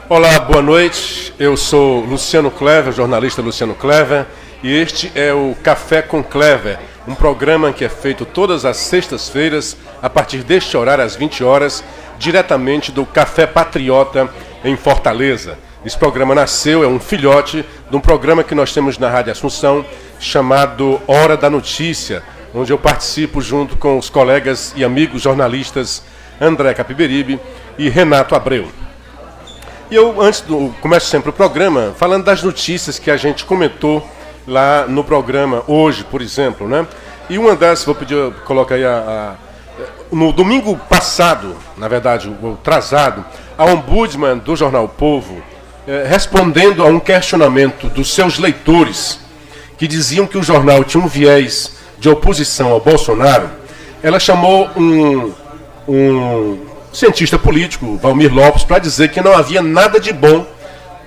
Olá, boa noite. Eu sou Luciano Clever, jornalista Luciano Clever, e este é o Café com Clever, um programa que é feito todas as sextas-feiras, a partir deste horário, às 20 horas, diretamente do Café Patriota, em Fortaleza. Esse programa nasceu, é um filhote de um programa que nós temos na Rádio Assunção, chamado Hora da Notícia, onde eu participo junto com os colegas e amigos jornalistas André Capiberibe e Renato Abreu. E eu, começo sempre o programa falando das notícias que a gente comentou lá no programa hoje, por exemplo, né? E uma das, vou pedir, coloca aí no domingo passado, na verdade, o atrasado, a ombudsman do jornal O Povo, respondendo a um questionamento dos seus leitores, que diziam que o jornal tinha um viés de oposição ao Bolsonaro, ela chamou um cientista político, Valmir Lopes, para dizer que não havia nada de bom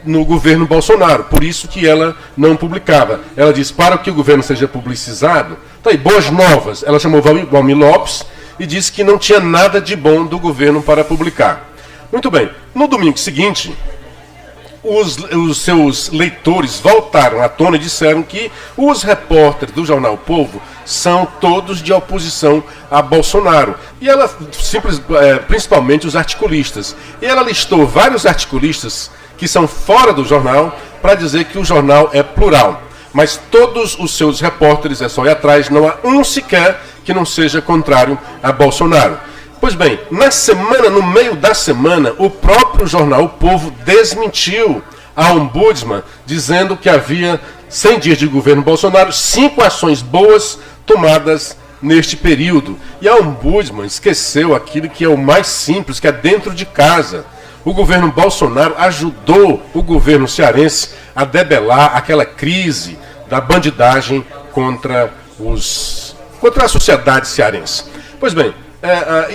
no governo Bolsonaro, por isso que ela não publicava. Ela disse, para que o governo seja publicizado, tá aí, boas novas. Ela chamou Valmir Lopes e disse que não tinha nada de bom do governo para publicar. Muito bem, no domingo seguinte, os seus leitores voltaram à tona e disseram que os repórteres do jornal O Povo são todos de oposição a Bolsonaro. E ela, principalmente os articulistas. E ela listou vários articulistas que são fora do jornal para dizer que o jornal é plural. Mas todos os seus repórteres, é só ir atrás, não há um sequer que não seja contrário a Bolsonaro. Pois bem, no meio da semana, o próprio jornal O Povo desmentiu a ombudsman, dizendo que havia 100 dias de governo Bolsonaro, 5 ações boas tomadas neste período. E a ombudsman esqueceu aquilo que é o mais simples, que é dentro de casa. O governo Bolsonaro ajudou o governo cearense a debelar aquela crise da bandidagem contra a sociedade cearense. Pois bem,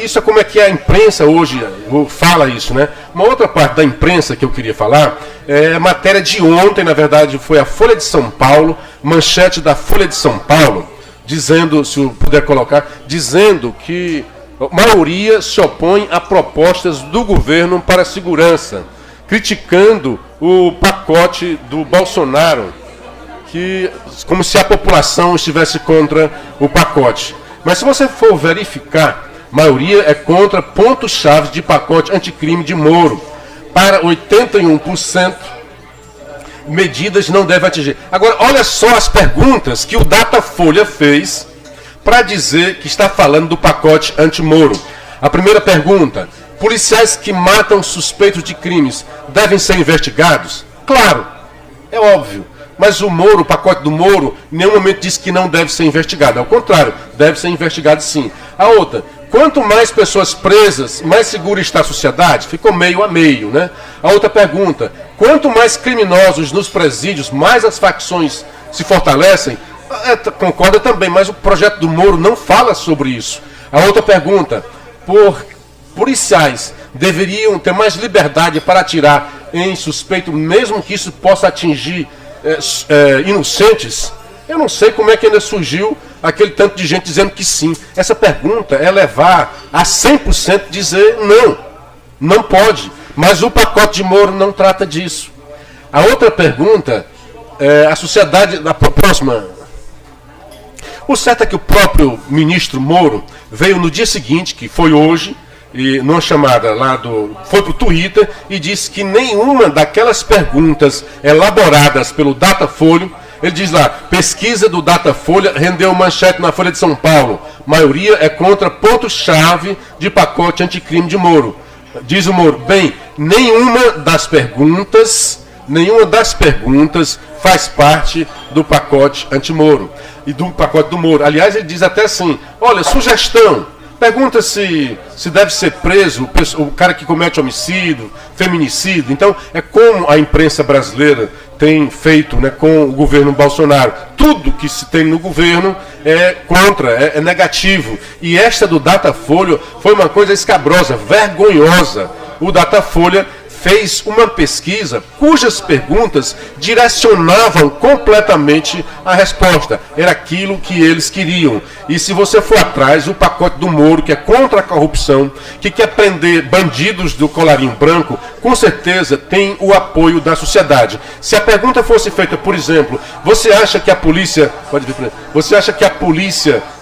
isso é como é que a imprensa hoje fala isso, né? Uma outra parte da imprensa que eu queria falar é a matéria de ontem, na verdade, foi a Folha de São Paulo, manchete da Folha de São Paulo, dizendo, se eu puder colocar, dizendo que a maioria se opõe a propostas do governo para a segurança, criticando o pacote do Bolsonaro, como se a população estivesse contra o pacote. Mas se você for verificar, a maioria é contra pontos-chave de pacote anticrime de Moro. Para 81%, medidas não devem atingir. Agora, olha só as perguntas que o Datafolha fez para dizer que está falando do pacote anti-Moro. A primeira pergunta, policiais que matam suspeitos de crimes devem ser investigados? Claro, é óbvio. Mas o pacote do Moro, em nenhum momento disse que não deve ser investigado. Ao contrário, deve ser investigado sim. A outra, quanto mais pessoas presas, mais segura está a sociedade? Ficou meio a meio, né? A outra pergunta, quanto mais criminosos nos presídios, mais as facções se fortalecem? Concorda também, mas o projeto do Moro não fala sobre isso. A outra pergunta, policiais deveriam ter mais liberdade para atirar em suspeito, mesmo que isso possa atingir inocentes? Eu não sei como é que ainda surgiu aquele tanto de gente dizendo que sim. Essa pergunta é levar a 100% dizer não pode. Mas o pacote de Moro não trata disso. A outra pergunta, a sociedade, a próxima. O certo é que o próprio ministro Moro veio no dia seguinte, que foi hoje, e numa chamada foi para o Twitter e disse que nenhuma daquelas perguntas elaboradas pelo Datafolha, ele diz lá, pesquisa do Datafolha rendeu manchete na Folha de São Paulo, maioria é contra ponto-chave de pacote anticrime de Moro. Diz o Moro, bem, nenhuma das perguntas faz parte do pacote anti-Moro e do pacote do Moro. Aliás, ele diz até assim, olha, sugestão, pergunta se deve ser preso o cara que comete homicídio, feminicídio. Então, é como a imprensa brasileira tem feito, né, com o governo Bolsonaro. Tudo que se tem no governo é contra, é negativo. E esta do Datafolha foi uma coisa escabrosa, vergonhosa. O Datafolha fez uma pesquisa cujas perguntas direcionavam completamente a resposta. Era aquilo que eles queriam. E se você for atrás, o pacote do Moro, que é contra a corrupção, que quer prender bandidos do colarinho branco, com certeza tem o apoio da sociedade. Se a pergunta fosse feita, por exemplo, você acha que a polícia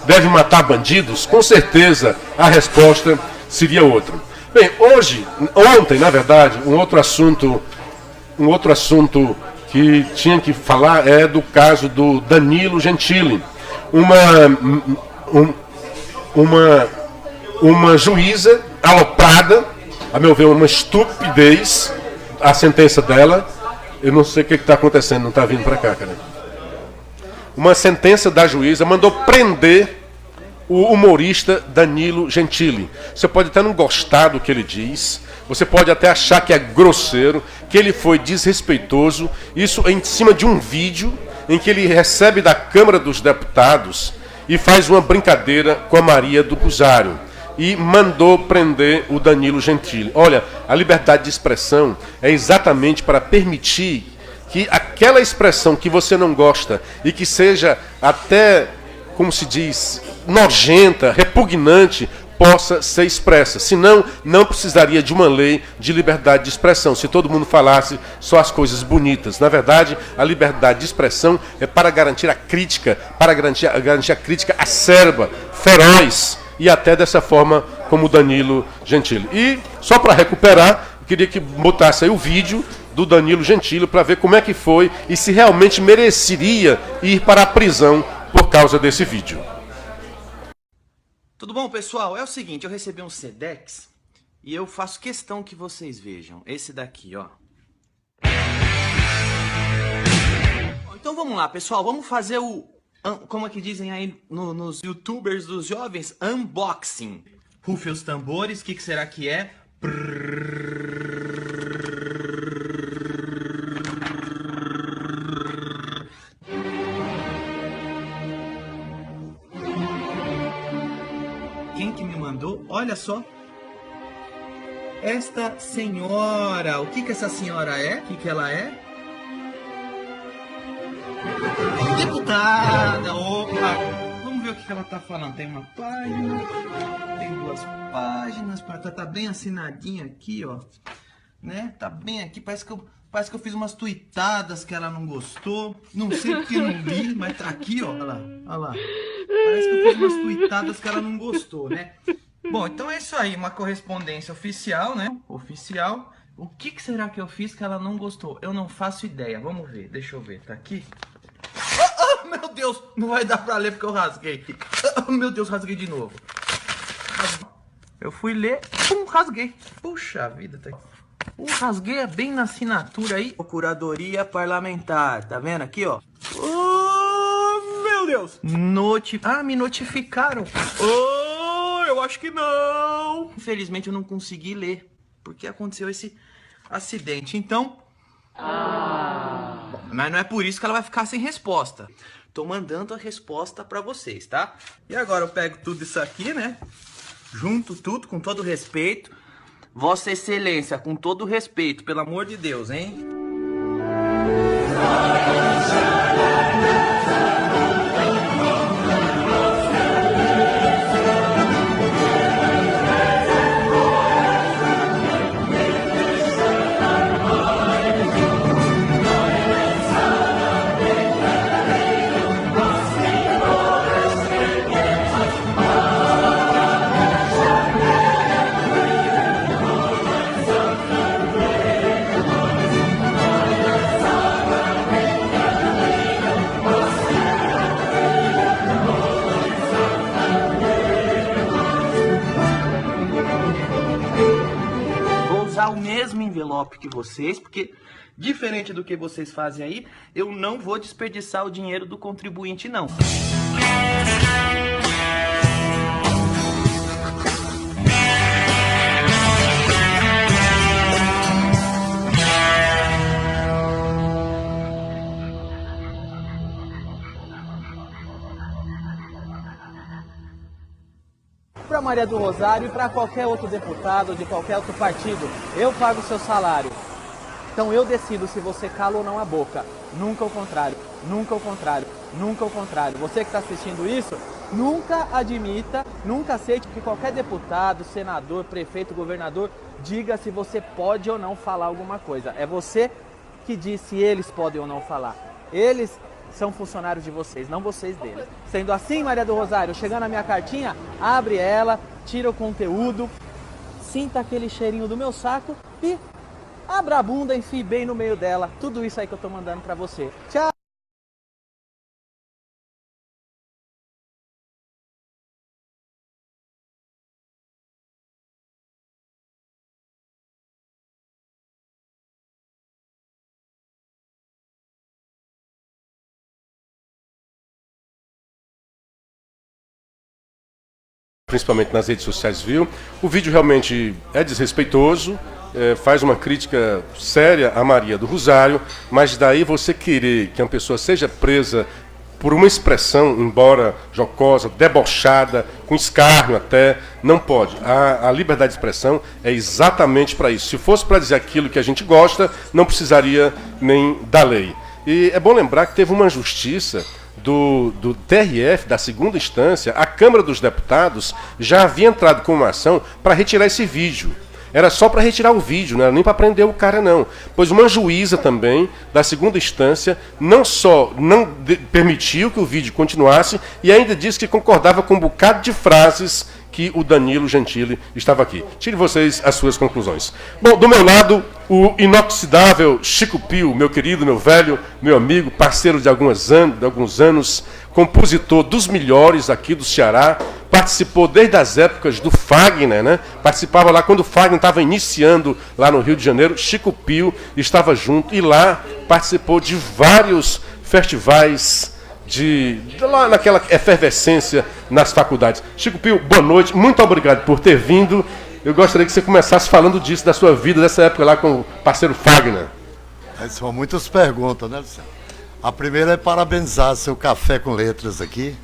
deve matar bandidos? Com certeza a resposta seria outra. Bem, ontem, na verdade, um outro assunto que tinha que falar é do caso do Danilo Gentili, uma juíza aloprada, a meu ver, uma estupidez, a sentença dela. Eu não sei o que está acontecendo, não está vindo para cá, cara. Uma sentença da juíza mandou prender o humorista Danilo Gentili. Você pode até não gostar do que ele diz, você pode até achar que é grosseiro, que ele foi desrespeitoso, isso em cima de um vídeo em que ele recebe da Câmara dos Deputados e faz uma brincadeira com a Maria do Rosário. E mandou prender o Danilo Gentili. Olha, a liberdade de expressão é exatamente para permitir que aquela expressão que você não gosta e que seja até, como se diz, nojenta, repugnante, possa ser expressa. Senão, não precisaria de uma lei de liberdade de expressão, se todo mundo falasse só as coisas bonitas. Na verdade, a liberdade de expressão é para garantir a crítica, para garantir a crítica acerba, feroz, e até dessa forma como o Danilo Gentili. E, só para recuperar, eu queria que botasse aí o vídeo do Danilo Gentili para ver como é que foi e se realmente mereceria ir para a prisão por causa desse vídeo. Tudo bom, pessoal? É o seguinte, eu recebi um Sedex e eu faço questão que vocês vejam. Esse daqui, ó. Então vamos lá, pessoal. Vamos fazer o... como é que dizem aí nos youtubers dos jovens? Unboxing. Rufem os tambores. O que será que é? Quem que me mandou? Olha só. Esta senhora. O que essa senhora é? O que ela é? Deputada, opa! Vamos ver o que ela tá falando. Tem uma página, tem duas páginas, tá bem assinadinha aqui, ó. Né? Tá bem aqui, parece que eu fiz umas tuitadas que ela não gostou. Não sei porque não li, mas tá aqui, ó. Olha lá, olha lá. Parece que eu fiz umas tuitadas que ela não gostou, né? Bom, então é isso aí, uma correspondência oficial, né? Oficial. O que será que eu fiz que ela não gostou? Eu não faço ideia. Vamos ver, deixa eu ver. Tá aqui? Oh, meu Deus! Não vai dar pra ler porque eu rasguei. Oh, meu Deus, rasguei de novo. Eu fui ler, rasguei. Puxa vida, tá aqui. Rasguei é bem na assinatura aí. Procuradoria Parlamentar, tá vendo aqui, ó? Oh, meu Deus! Me notificaram. Oh, eu acho que não. Infelizmente eu não consegui ler, porque aconteceu esse acidente. Então... Bom, mas não é por isso que ela vai ficar sem resposta. Tô mandando a resposta pra vocês, tá? E agora eu pego tudo isso aqui, né? Junto tudo, com todo respeito. Vossa Excelência, com todo respeito, pelo amor de Deus, hein? O mesmo envelope que vocês, porque diferente do que vocês fazem aí, eu não vou desperdiçar o dinheiro do contribuinte, não. para Maria do Rosário e para qualquer outro deputado de qualquer outro partido. Eu pago o seu salário. Então eu decido se você cala ou não a boca. Nunca o contrário, nunca o contrário, nunca o contrário. Você que está assistindo isso, nunca admita, nunca aceite que qualquer deputado, senador, prefeito, governador diga se você pode ou não falar alguma coisa. É você que diz se eles podem ou não falar. Eles são funcionários de vocês, não vocês deles. Sendo assim, Maria do Rosário, chegando a minha cartinha, abre ela, tira o conteúdo, sinta aquele cheirinho do meu saco e abra a bunda, enfie bem no meio dela. Tudo isso aí que eu tô mandando pra você. Tchau! Principalmente nas redes sociais, viu? O vídeo realmente é desrespeitoso, faz uma crítica séria a Maria do Rosário, mas daí você querer que uma pessoa seja presa por uma expressão, embora jocosa, debochada, com escárnio até, não pode. A liberdade de expressão é exatamente para isso. Se fosse para dizer aquilo que a gente gosta, não precisaria nem da lei. E é bom lembrar que teve uma justiça do TRF, da segunda instância. A Câmara dos Deputados já havia entrado com uma ação para retirar esse vídeo. Era só para retirar o vídeo, não era nem para prender o cara, não. Pois uma juíza também, da segunda instância, não só não permitiu que o vídeo continuasse, e ainda disse que concordava com um bocado de frases que o Danilo Gentili estava aqui. Tire vocês as suas conclusões. Bom, do meu lado, o inoxidável Chico Pio, meu querido, meu velho, meu amigo, parceiro de alguns anos, compositor dos melhores aqui do Ceará, participou desde as épocas do Fagner, né? Participava lá quando o Fagner estava iniciando lá no Rio de Janeiro. Chico Pio estava junto e lá participou de vários festivais lá naquela efervescência nas faculdades. Chico Pio, boa noite, muito obrigado por ter vindo. Eu gostaria que você começasse falando disso, da sua vida, dessa época lá com o parceiro Fagner. São muitas perguntas, né, Luciano? A primeira é parabenizar seu Café com Letras aqui.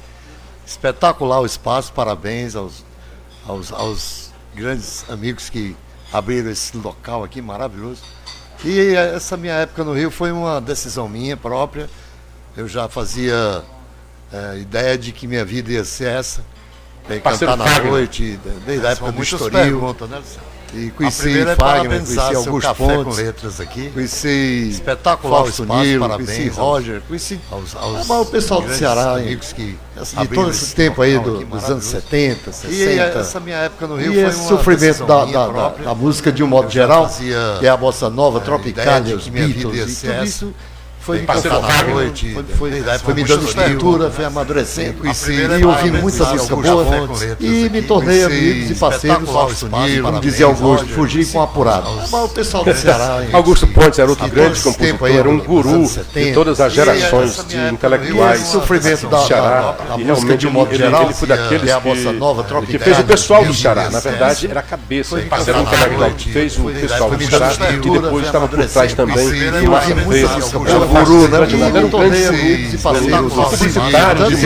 Espetacular o espaço, parabéns aos grandes amigos que abriram esse local aqui, maravilhoso. E essa minha época no Rio foi uma decisão minha própria. Eu já fazia ideia de que minha vida ia ser essa, cantar na noite, desde a época do Estoril. Né, e conheci Fagner, conheci Augusto Pontes, com letras aqui. Conheci espetacular Fausto Nilo, conheci Roger, conheci o pessoal do Ceará, amigos que de todo esse tempo aí dos anos 70, 60. E essa minha época no Rio foi esse sofrimento da música de um modo geral, que é a bossa nova, Tropicália, os Beatles, e tudo isso foi me passando na noite, foi me dando estrutura, foi amadurecendo, e ouvindo muita música boa, e me tornei amigos e parceiros, como dizia Augusto, fugir com apurado. O pessoal do Ceará... Augusto Pontes era outro grande compositor, era um guru de todas as gerações de intelectuais do Ceará, e realmente ele foi daqueles que fez o pessoal do Ceará, na verdade era a cabeça, era um intelectual que fez o pessoal do Ceará, e depois estava por trás também, e Márcia Freire, guru, né? Um grande amigos e parceiros, publicitários,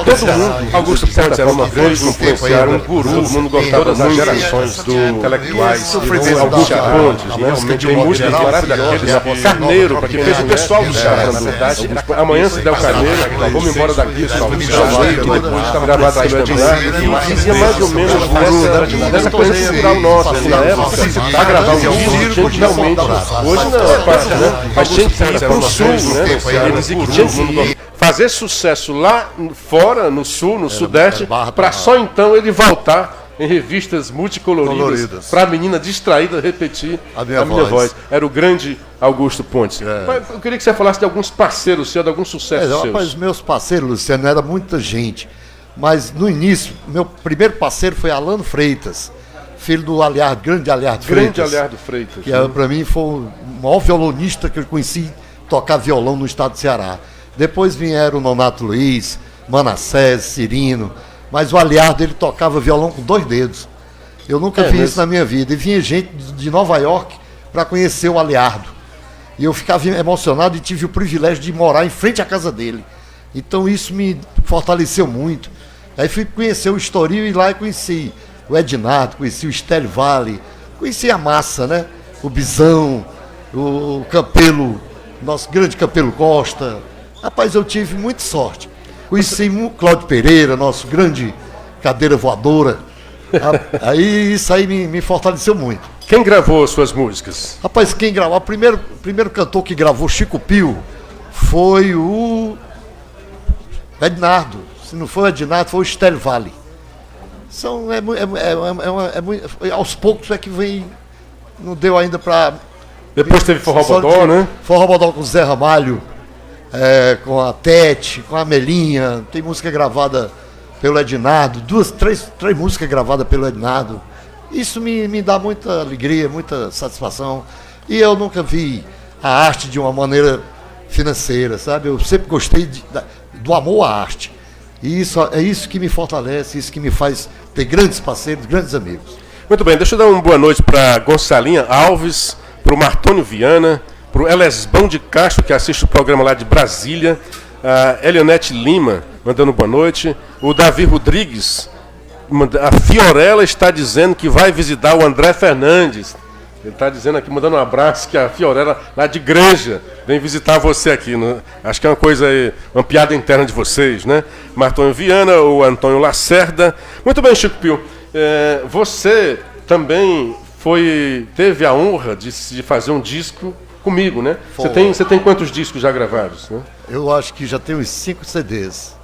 todo mundo. Augusto Pontes era uma grande compositor, era um guru, todo mundo gostava das gerações do intelectuais. Augusto Pontes, né? Tem músicas maravilhosas. Carneiro, para quem fez o pessoal do Ceará, na verdade. Amanhã se der o Carneiro, vamos embora daqui, e depois estava gravado aí no Edinar, e dizia mais ou menos dessa coisa cultural nossa, na época, para gravar um disco, tinha que realmente, hoje não, mas tinha que ir para o sul, né? Ele dizia que tinha que fazer sucesso lá fora, no sul, no sudeste, para só então ele voltar em revistas multicoloridas, para a menina distraída repetir a minha voz. Era o grande Augusto Pontes. Eu queria que você falasse de alguns parceiros seus, de alguns sucessos seus. Rapaz, meus parceiros, Luciano, era muita gente, mas no início, meu primeiro parceiro foi Alano Freitas, filho do Aliardo, grande Aliardo Freitas. Que para mim foi o maior violonista que eu conheci tocar violão no estado do Ceará. Depois vieram o Nonato Luiz, Manassés, Cirino, mas o Aliardo ele tocava violão com 2 dedos. Eu nunca vi isso na minha vida. E vinha gente de Nova York para conhecer o Aliardo. E eu ficava emocionado e tive o privilégio de morar em frente à casa dele. Então isso me fortaleceu muito. Aí fui conhecer o Estoril e lá eu conheci o Ednardo, conheci o Estélio Vale, conheci a massa, né? O Bisão, o Campelo, nosso grande Campelo Costa. Rapaz, eu tive muita sorte. Conheci o Cláudio Pereira, nosso grande cadeira voadora. Aí isso aí me fortaleceu muito. Quem gravou suas músicas? Rapaz, quem gravou? O primeiro cantor que gravou Chico Pio foi o Ednardo. Se não foi o Ednardo, foi o Estélio Vale. Aos poucos é que vem. Não deu ainda pra. Depois teve Forró Bodó, né? Forró Bodó com o Zé Ramalho, com a Tete, com a Melinha. Tem música gravada pelo Ednardo, três músicas gravadas pelo Ednardo. Isso me dá muita alegria, muita satisfação. E eu nunca vi a arte de uma maneira financeira, sabe? Eu sempre gostei do amor à arte. E é isso que me fortalece, isso que me faz ter grandes parceiros, grandes amigos. Muito bem, deixa eu dar uma boa noite para Gonçalinha Alves, para o Martônio Viana, para o Elesbão de Castro, que assiste o programa lá de Brasília, a Elionete Lima, mandando boa noite, o Davi Rodrigues, a Fiorella está dizendo que vai visitar o André Fernandes. Ele está dizendo aqui, mandando um abraço, que a Fiorella, lá de Granja, vem visitar você aqui. Né? Acho que é uma coisa aí, uma piada interna de vocês, né? Martônio Viana, o Antônio Lacerda. Muito bem, Chico Pio. Você também teve a honra de fazer um disco comigo, né? Você tem quantos discos já gravados? Né? Eu acho que já tenho uns 5 CDs.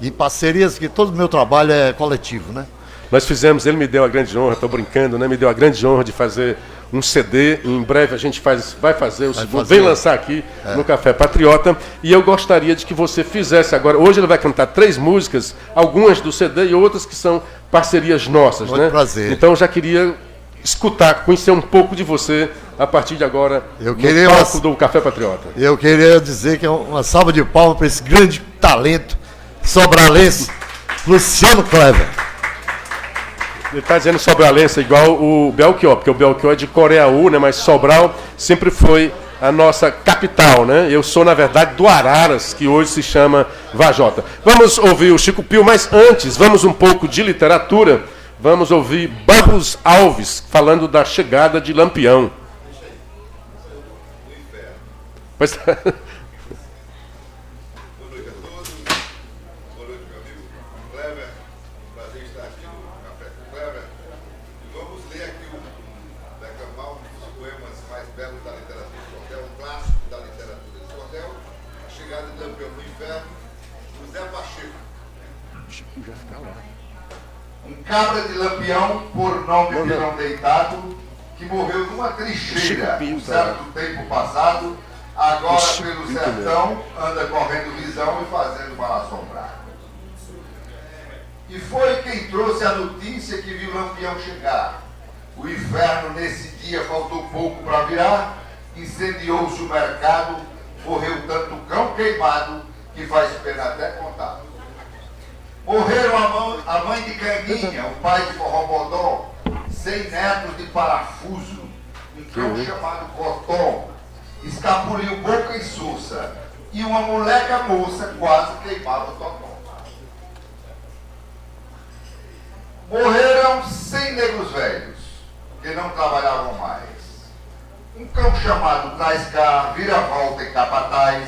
E parcerias, que todo o meu trabalho é coletivo, né? Nós fizemos, ele me deu a grande honra, estou brincando, né? Me deu a grande honra de fazer um CD. Em breve a gente vai fazer o segundo, vem lançar aqui no Café Patriota. E eu gostaria de que você fizesse agora. Hoje ele vai cantar 3 músicas, algumas do CD e outras que são parcerias nossas, muito, né? Prazer. Então eu já queria escutar, conhecer um pouco de você a partir de agora no palco do Café Patriota. Eu queria dizer que é uma salva de palmas para esse grande talento sobralense, Luciano Clever. Ele está dizendo sobralense igual o Belchior, porque o Belchior é de Coreaú, né? Mas Sobral sempre foi a nossa capital, né? Eu sou, na verdade, do Araras, que hoje se chama Vajota. Vamos ouvir o Chico Pio, mas antes, vamos um pouco de literatura. Vamos ouvir Barros Alves falando da chegada de Lampião. Pois Cabra de Lampião, por nome Vilão Deitado, que morreu numa trincheira um certo tempo passado, agora pelo sertão, anda correndo visão e fazendo mal assombrar. E foi quem trouxe a notícia que viu Lampião chegar. O inferno nesse dia faltou pouco para virar, incendiou-se o mercado, morreu tanto cão queimado que faz pena até contar. Morreram a mãe de Canguinha, o pai de Forró Bodó, 100 netos de parafuso, um cão chamado Cotó, escapuliu Boca e Sousa, e uma moleca moça quase queimava o totó. Morreram 100 negros velhos, que não trabalhavam mais. Um cão chamado Traz-Cá, Vira-Volta e Capataz,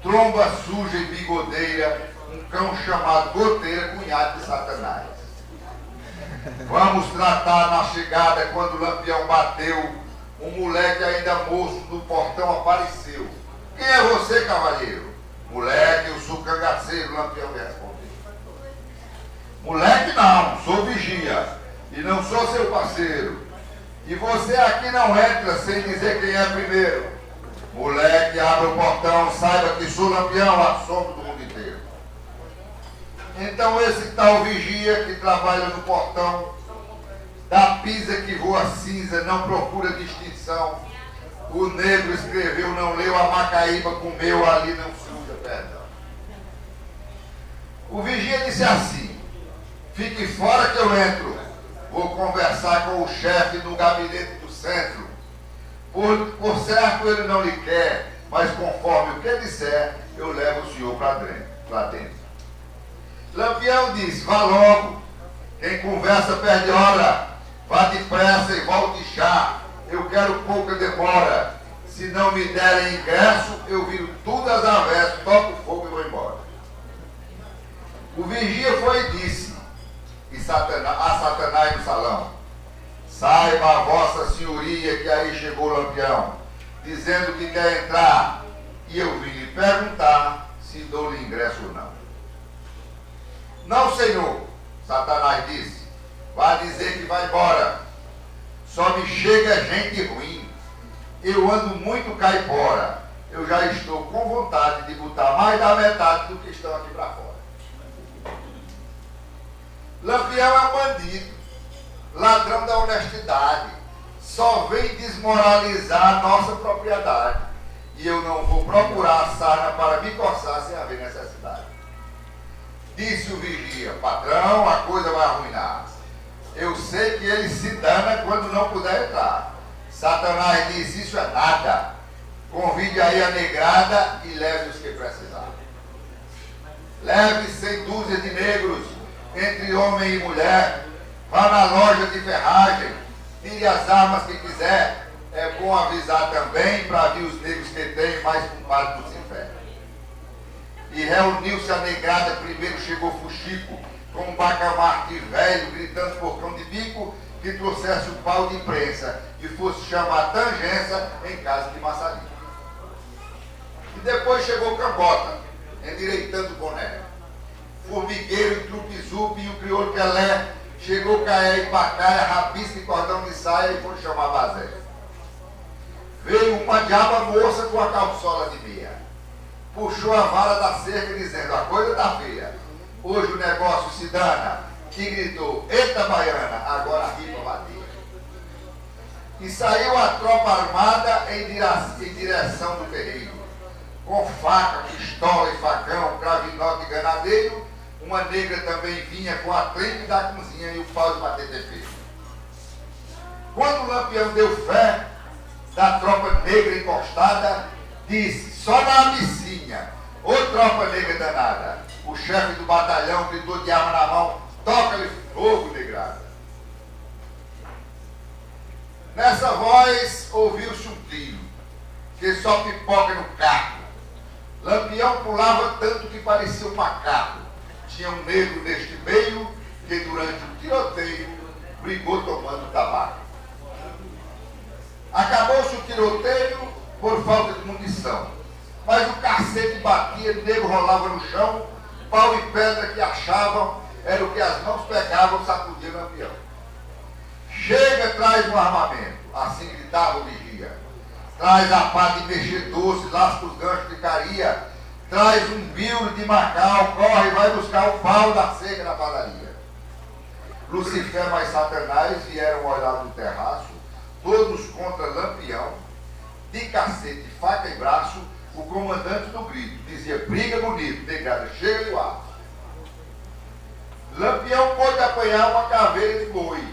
Tromba Suja e Bigodeira, um cão chamado Goteira, cunhado de Satanás. Vamos tratar na chegada, quando o Lampião bateu, um moleque ainda moço no portão apareceu. Quem é você, cavalheiro? Moleque, eu sou cangaceiro, Lampião me respondeu. Moleque não, sou vigia, e não sou seu parceiro. E você aqui não entra sem dizer quem é primeiro. Moleque, abre o portão, saiba que sou Lampião, assombro do mundo inteiro. Então esse tal vigia que trabalha no portão, da pisa que voa cinza, não procura distinção. O negro escreveu, não leu, a Macaíba comeu, ali não suja, perdão. O vigia disse assim: fique fora que eu entro, vou conversar com o chefe no gabinete do centro. Por certo ele não lhe quer, mas conforme o que disser, eu levo o senhor para dentro. Lampião disse, vá logo, quem conversa perde hora, vá depressa e volte já, eu quero pouca demora, se não me derem ingresso, eu viro tudo às avessas, toco fogo e vou embora. O vigia foi e disse a Satanás no salão, saiba a vossa senhoria que aí chegou o Lampião, dizendo que quer entrar, e eu vim lhe perguntar se dou-lhe ingresso ou não. Não, senhor, Satanás disse, vá dizer que vai embora. Só me chega gente ruim. Eu ando muito caipora. Eu já estou com vontade de botar mais da metade do que estão aqui para fora. Lampião é um bandido, ladrão da honestidade. Só vem desmoralizar a nossa propriedade. E eu não vou procurar a sarna para me coçar sem haver necessidade. Disse o vigia, patrão, a coisa vai arruinar. Eu sei que ele se dana quando não puder entrar. Satanás disse, isso é nada. Convide aí a negrada e leve os que precisar. Leve 100 dúzias de negros, entre homem e mulher. Vá na loja de ferragem, tire as armas que quiser. É bom avisar também para ver os negros que tem mais culpados dos infernos. E reuniu-se a negrada, primeiro chegou Fuxico, com um bacamarte velho, gritando por cão de bico, que trouxesse um pau de imprensa e fosse chamar tangência em casa de maçarico. E depois chegou Cambota, endireitando o boné. Formigueiro e trupizupi e o crioulo Pelé, chegou Caé e Pacaia, rabisco e cordão de saia e foi chamar Bazé. Veio uma diaba moça com a calçola de meia. Puxou a vara da cerca dizendo, a coisa tá feia. Hoje o negócio se dana. E gritou, eita baiana, agora a ripa bater. E saiu a tropa armada em direção do terreiro. Com faca, pistola e facão, cravinote e ganadeiro. Uma negra também vinha com a trempe da cozinha e o pau de bater defeito. Quando o Lampião deu fé da tropa negra encostada, disse, só na Abissinha, ô tropa negra danada. O chefe do batalhão gritou de arma na mão, toca-lhe fogo, negrada. Nessa voz ouviu-se um tiro, que só pipoca no carro. Lampião pulava tanto que parecia um macaco. Tinha um negro neste meio, que durante o tiroteio brigou tomando tabaco. Acabou-se o tiroteio por falta de munição. Mas o cacete batia, o negro rolava no chão, pau e pedra que achavam, era o que as mãos pegavam, sacudiam o Lampião. Chega, traz um armamento, assim gritava o vigia. Traz a pá de mexer doce, lasca os ganchos de caria, traz um biuro de Macau, corre e vai buscar o pau da cerca na padaria. Lucifer mais Satanás vieram olhar no terraço, todos contra Lampião, de cacete, faca e braço, o comandante do grito dizia, briga bonito, negrada, chega de ar. Lampião pôde apanhar uma caveira de boi,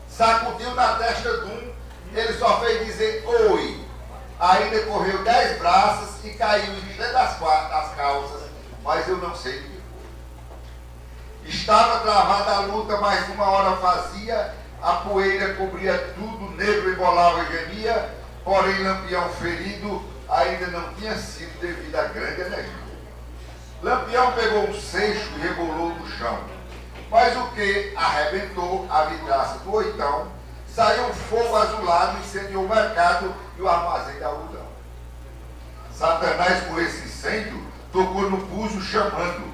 sacudiu na testa de um, ele só fez dizer oi. Ainda correu 10 braços e caiu enchendo das calças, mas eu não sei o que foi. Estava travada a luta, mais uma hora fazia, a poeira cobria tudo, o negro embolava e gemia, porém Lampião ferido ainda não tinha sido devido à grande energia. Lampião pegou um seixo e rebolou no chão, mas o que arrebentou a vidraça do oitão, saiu um fogo azulado e incendiou o mercado e o armazém de algodão. Satanás, com esse incêndio, tocou no búzio chamando.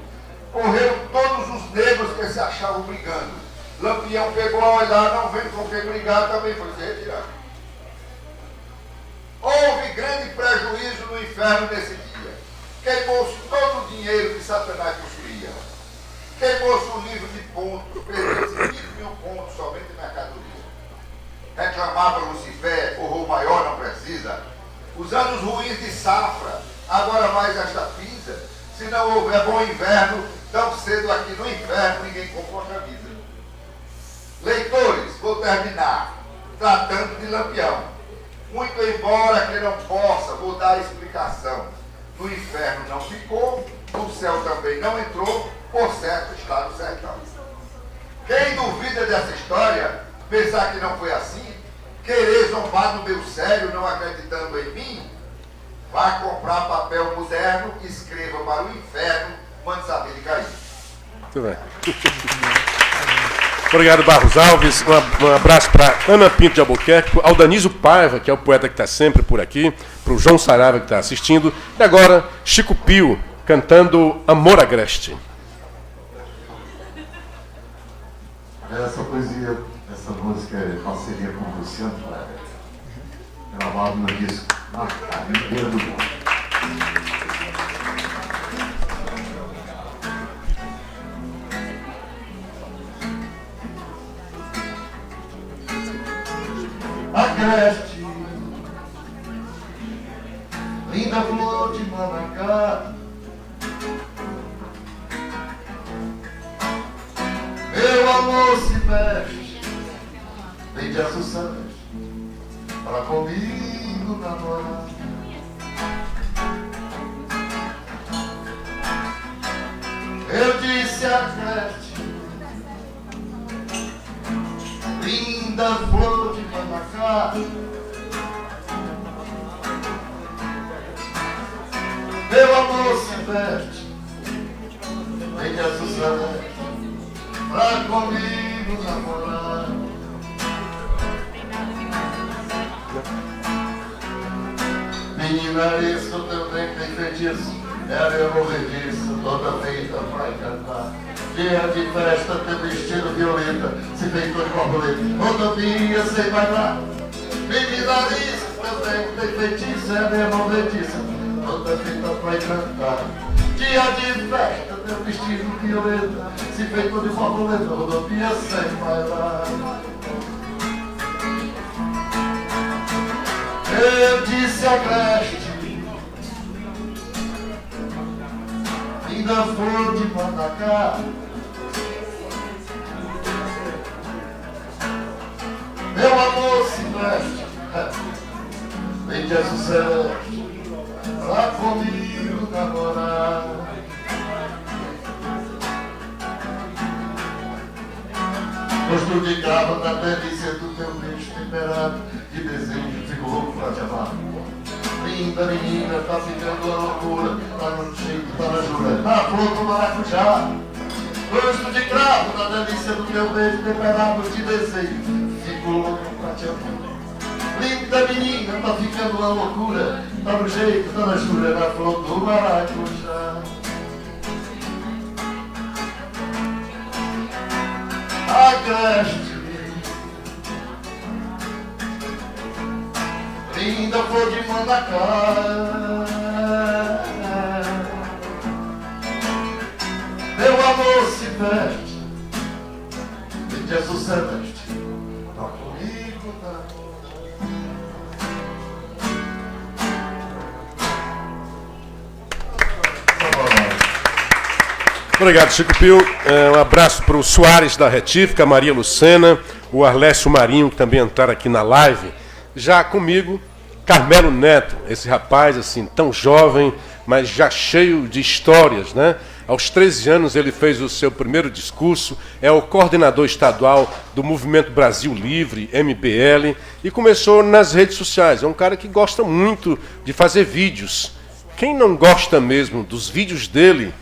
Correram todos os negros que se achavam brigando. Lampião pegou a olhar, não vendo com quem brigar, também foi se retirar. Houve grande prejuízo no inferno nesse dia. Queimou-se todo o dinheiro que Satanás possuía. Queimou-se o livro de pontos, perdeu-se 20.000 pontos somente em mercadoria. Reclamava Lucifer, horror maior não precisa. Os anos ruins de safra, agora mais esta pisa. Se não houver bom inverno, tão cedo aqui no inferno ninguém compra uma camisa. Leitores, vou terminar tratando de Lampião. Muito embora que não possa, vou dar a explicação. No inferno não ficou, no céu também não entrou, por certo está no sertão. Quem duvida dessa história, pensar que não foi assim, querer zombar do meu sério, não acreditando em mim, vá comprar papel moderno, escreva para o inferno, mande saber de cair. Muito bem. Obrigado, Barros Alves. Um abraço para Ana Pinto de Albuquerque, ao Danísio Paiva, que é o poeta que está sempre por aqui, para o João Saraiva, que está assistindo. E agora, Chico Pio, cantando Amor Agreste. Essa poesia, essa música é parceria com o Luciano Kleber, gravado no disco A Inteira do Mundo. Agreste, linda flor de Manacá, meu amor se veste, vem de Assunção, para comigo namorar. Eu disse Agreste, linda flor de Manacá, meu amor se veste, vem de Assunção, pra comigo namorar. Menina, isso que o teu bem tem feitiço, ela é movediça, toda feita pra encantar. Dia de festa, teu vestido violeta, se feitou de borboleta, rodovia sem bailar. Menina, isso que teu bem tem feitiço, ela é movediça, toda feita pra encantar. Dia de festa, teu vestido violeta, se feitou de borboleta, rodovia sem bailar. Eu disse Agreste, linda flor de Manacá, meu amor se veste, vem de Assunção, pra comigo namorar. Gosto de cravo da delícia do teu beijo temperado, de desejo, fico louco pra te amar. Linda menina, tá ficando a loucura, tá no jeito, tá na jura, na flor do maracujá. Gosto de cravo da delícia do teu beijo temperado, de desejo, fico louco pra te amar. Linda menina, tá ficando uma loucura, tá no jeito, tá na jura, na flor do maracujá. Agreste, linda flor de Manacá, meu amor se veste, vem de azul celeste, tá comigo, tá. Obrigado, Chico Pio. Um abraço para o Soares da Retífica, a Maria Lucena, o Arlécio Marinho, que também entraram aqui na live. Já comigo, Carmelo Neto, esse rapaz assim tão jovem, mas já cheio de histórias, né? Aos 13 anos ele fez o seu primeiro discurso, é o coordenador estadual do Movimento Brasil Livre, MBL, e começou nas redes sociais. É um cara que gosta muito de fazer vídeos. Quem não gosta mesmo dos vídeos dele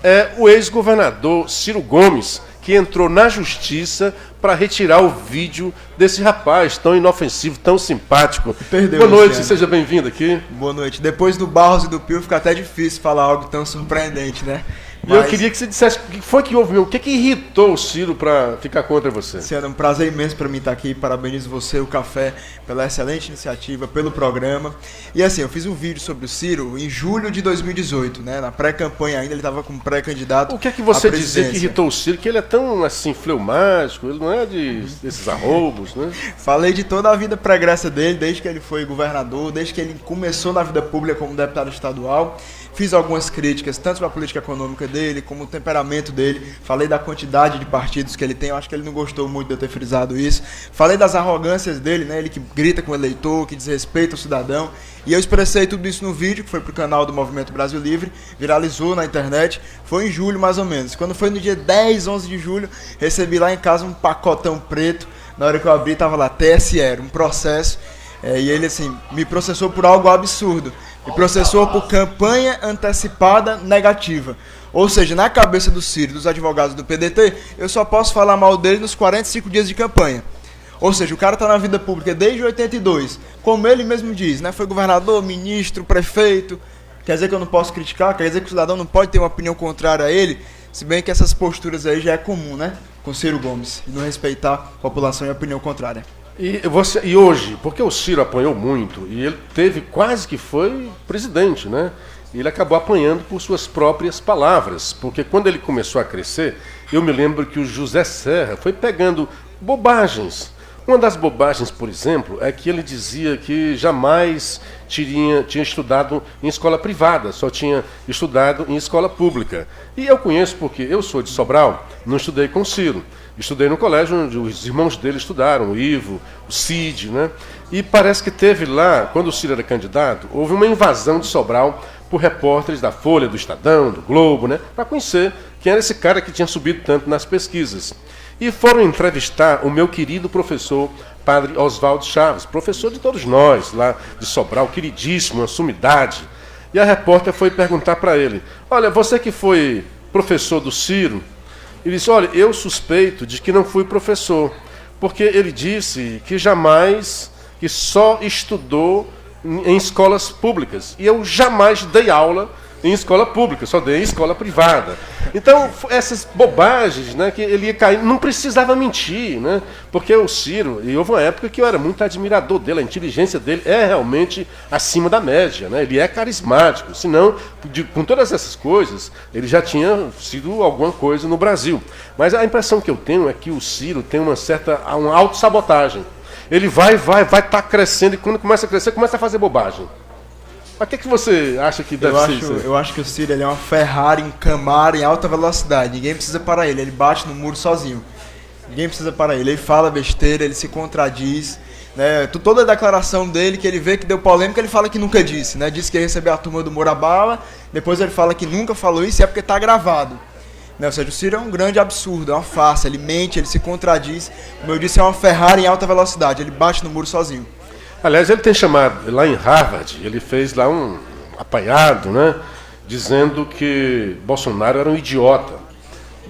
é o ex-governador Ciro Gomes, que entrou na justiça para retirar o vídeo desse rapaz tão inofensivo, tão simpático. Perdeu, boa noite, Luciano. seja bem-vindo aqui. Boa noite. Depois do Barros e do Pio fica até difícil falar algo tão surpreendente, né? E eu queria que você dissesse o que foi que houve, o que irritou o Ciro para ficar contra você? Luciano, é um prazer imenso para mim estar aqui. Parabenizo você, o Café, pela excelente iniciativa, pelo programa. E assim, eu fiz um vídeo sobre o Ciro em julho de 2018, né? Na pré-campanha ainda, ele estava como pré-candidato. O que é que você à dizia que presidência. irritou o Ciro? Que ele é tão assim fleumático, ele não é desses arroubos, né? Falei de toda a vida pregressa dele, desde que ele foi governador, desde que ele começou na vida pública como deputado estadual. Fiz algumas críticas, tanto para a política econômica dele, como o temperamento dele. Falei da quantidade de partidos que ele tem, eu acho que ele não gostou muito de eu ter frisado isso. Falei das arrogâncias dele, né? Ele que grita com o eleitor, que desrespeita o cidadão. E eu expressei tudo isso no vídeo, que foi pro canal do Movimento Brasil Livre, viralizou na internet, foi em julho mais ou menos. Quando foi no dia 10, 11 de julho, recebi lá em casa um pacotão preto. Na hora que eu abri, tava lá, TSE, um processo. E ele, assim, me processou por algo absurdo. Me processou por campanha antecipada negativa. Ou seja, na cabeça do Ciro e dos advogados do PDT, eu só posso falar mal dele nos 45 dias de campanha. Ou seja, o cara está na vida pública desde 82, como ele mesmo diz, né? Foi governador, ministro, prefeito. Quer dizer que eu não posso criticar? Quer dizer que o cidadão não pode ter uma opinião contrária a ele? Se bem que essas posturas aí já é comum, né? Com Ciro Gomes, e não respeitar a população e a opinião contrária. E hoje, porque o Ciro apanhou muito, e ele teve quase que foi presidente, né? E ele acabou apanhando por suas próprias palavras, porque quando ele começou a crescer, eu me lembro que o José Serra foi pegando bobagens. Uma das bobagens, por exemplo, é que ele dizia que jamais tinha estudado em escola privada, só tinha estudado em escola pública. E eu conheço porque eu sou de Sobral, não estudei com o Ciro. Estudei no colégio onde os irmãos dele estudaram, o Ivo, o Cid, né? E parece que teve lá, quando o Ciro era candidato, houve uma invasão de Sobral por repórteres da Folha, do Estadão, do Globo, né? Para conhecer quem era esse cara que tinha subido tanto nas pesquisas. E foram entrevistar o meu querido professor, padre Oswaldo Chaves, professor de todos nós, lá de Sobral, queridíssimo, uma sumidade. E a repórter foi perguntar para ele, olha, você que foi professor do Ciro, ele disse, olha, eu suspeito de que não fui professor, porque ele disse que jamais, que só estudou em escolas públicas. E eu jamais dei aula em escola pública, só dei em escola privada. Então, essas bobagens, né, que ele ia cair, não precisava mentir, né, porque o Ciro, e houve uma época que eu era muito admirador dele, a inteligência dele é realmente acima da média, né, ele é carismático, senão, com todas essas coisas, ele já tinha sido alguma coisa no Brasil. Mas a impressão que eu tenho é que o Ciro tem uma autossabotagem. Ele vai estar crescendo, e quando começa a crescer, começa a fazer bobagem. Mas o que você acha que deve ser isso? Eu acho que o Ciro ele é uma Ferrari em Camaro em alta velocidade. Ninguém precisa parar ele. Ele bate no muro sozinho. Ninguém precisa parar ele. Ele fala besteira, ele se contradiz. Né? Toda a declaração dele, que ele vê que deu polêmica, ele fala que nunca disse. Né? Disse que ia receber a turma do Morabala, depois ele fala que nunca falou isso e é porque está gravado. Né? Ou seja, o Ciro é um grande absurdo, é uma farsa. Ele mente, ele se contradiz. Como eu disse, é uma Ferrari em alta velocidade. Ele bate no muro sozinho. Aliás, ele tem chamado, lá em Harvard, ele fez lá um apanhado, né, dizendo que Bolsonaro era um idiota.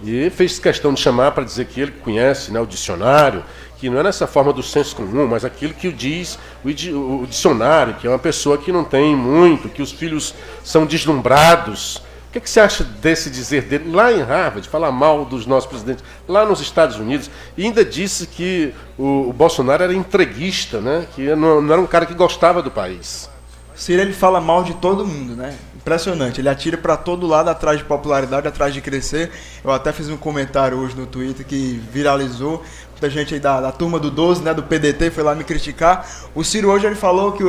E fez questão de chamar para dizer que ele conhece, né, o dicionário, que não é nessa forma do senso comum, mas aquilo que diz o dicionário, que é uma pessoa que não tem muito, que os filhos são deslumbrados. O que você acha desse dizer dele lá em Harvard, falar mal dos nossos presidentes, lá nos Estados Unidos, e ainda disse que o Bolsonaro era entreguista, né? Que não era um cara que gostava do país. Ciro, ele fala mal de todo mundo, né? Impressionante, ele atira para todo lado atrás de popularidade, atrás de crescer. Eu até fiz um comentário hoje no Twitter que viralizou. Muita gente aí da turma do 12, né, do PDT, foi lá me criticar. O Ciro hoje ele falou que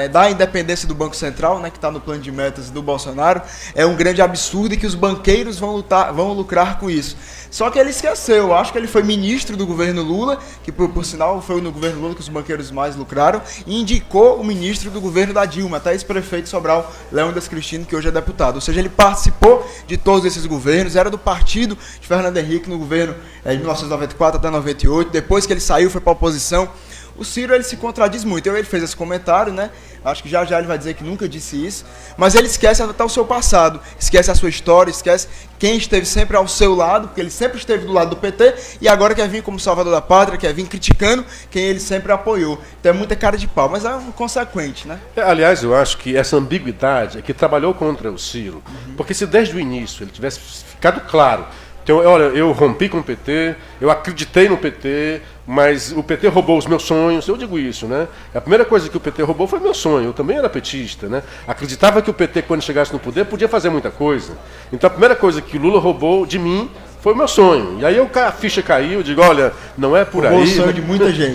da independência do Banco Central, né, que está no plano de metas do Bolsonaro, é um grande absurdo e que os banqueiros vão lucrar com isso. Só que ele esqueceu, eu acho que ele foi ministro do governo Lula, que por sinal foi no governo Lula que os banqueiros mais lucraram, e indicou o ministro do governo da Dilma, até ex-prefeito de Sobral, Leônidas Cristino, que hoje é deputado. Ou seja, ele participou de todos esses governos, era do partido de Fernando Henrique no governo de 1994 até 98, depois que ele saiu foi para a oposição. O Ciro ele se contradiz muito, ele fez esse comentário, né? Acho que já ele vai dizer que nunca disse isso, mas ele esquece até o seu passado, esquece a sua história, esquece quem esteve sempre ao seu lado, porque ele sempre esteve do lado do PT e agora quer vir como salvador da pátria, quer vir criticando quem ele sempre apoiou. Então é muita cara de pau, mas é um consequente, né? Aliás, eu acho que essa ambiguidade é que trabalhou contra o Ciro, porque se desde o início ele tivesse ficado claro, então, olha, eu rompi com o PT, eu acreditei no PT, mas o PT roubou os meus sonhos, eu digo isso, né? A primeira coisa que o PT roubou foi meu sonho, eu também era petista, né? Acreditava que o PT, quando chegasse no poder, podia fazer muita coisa. Então, a primeira coisa que o Lula roubou de mim Foi o meu sonho. E aí a ficha caiu, eu digo, olha, não é por aí. O sonho de muita gente.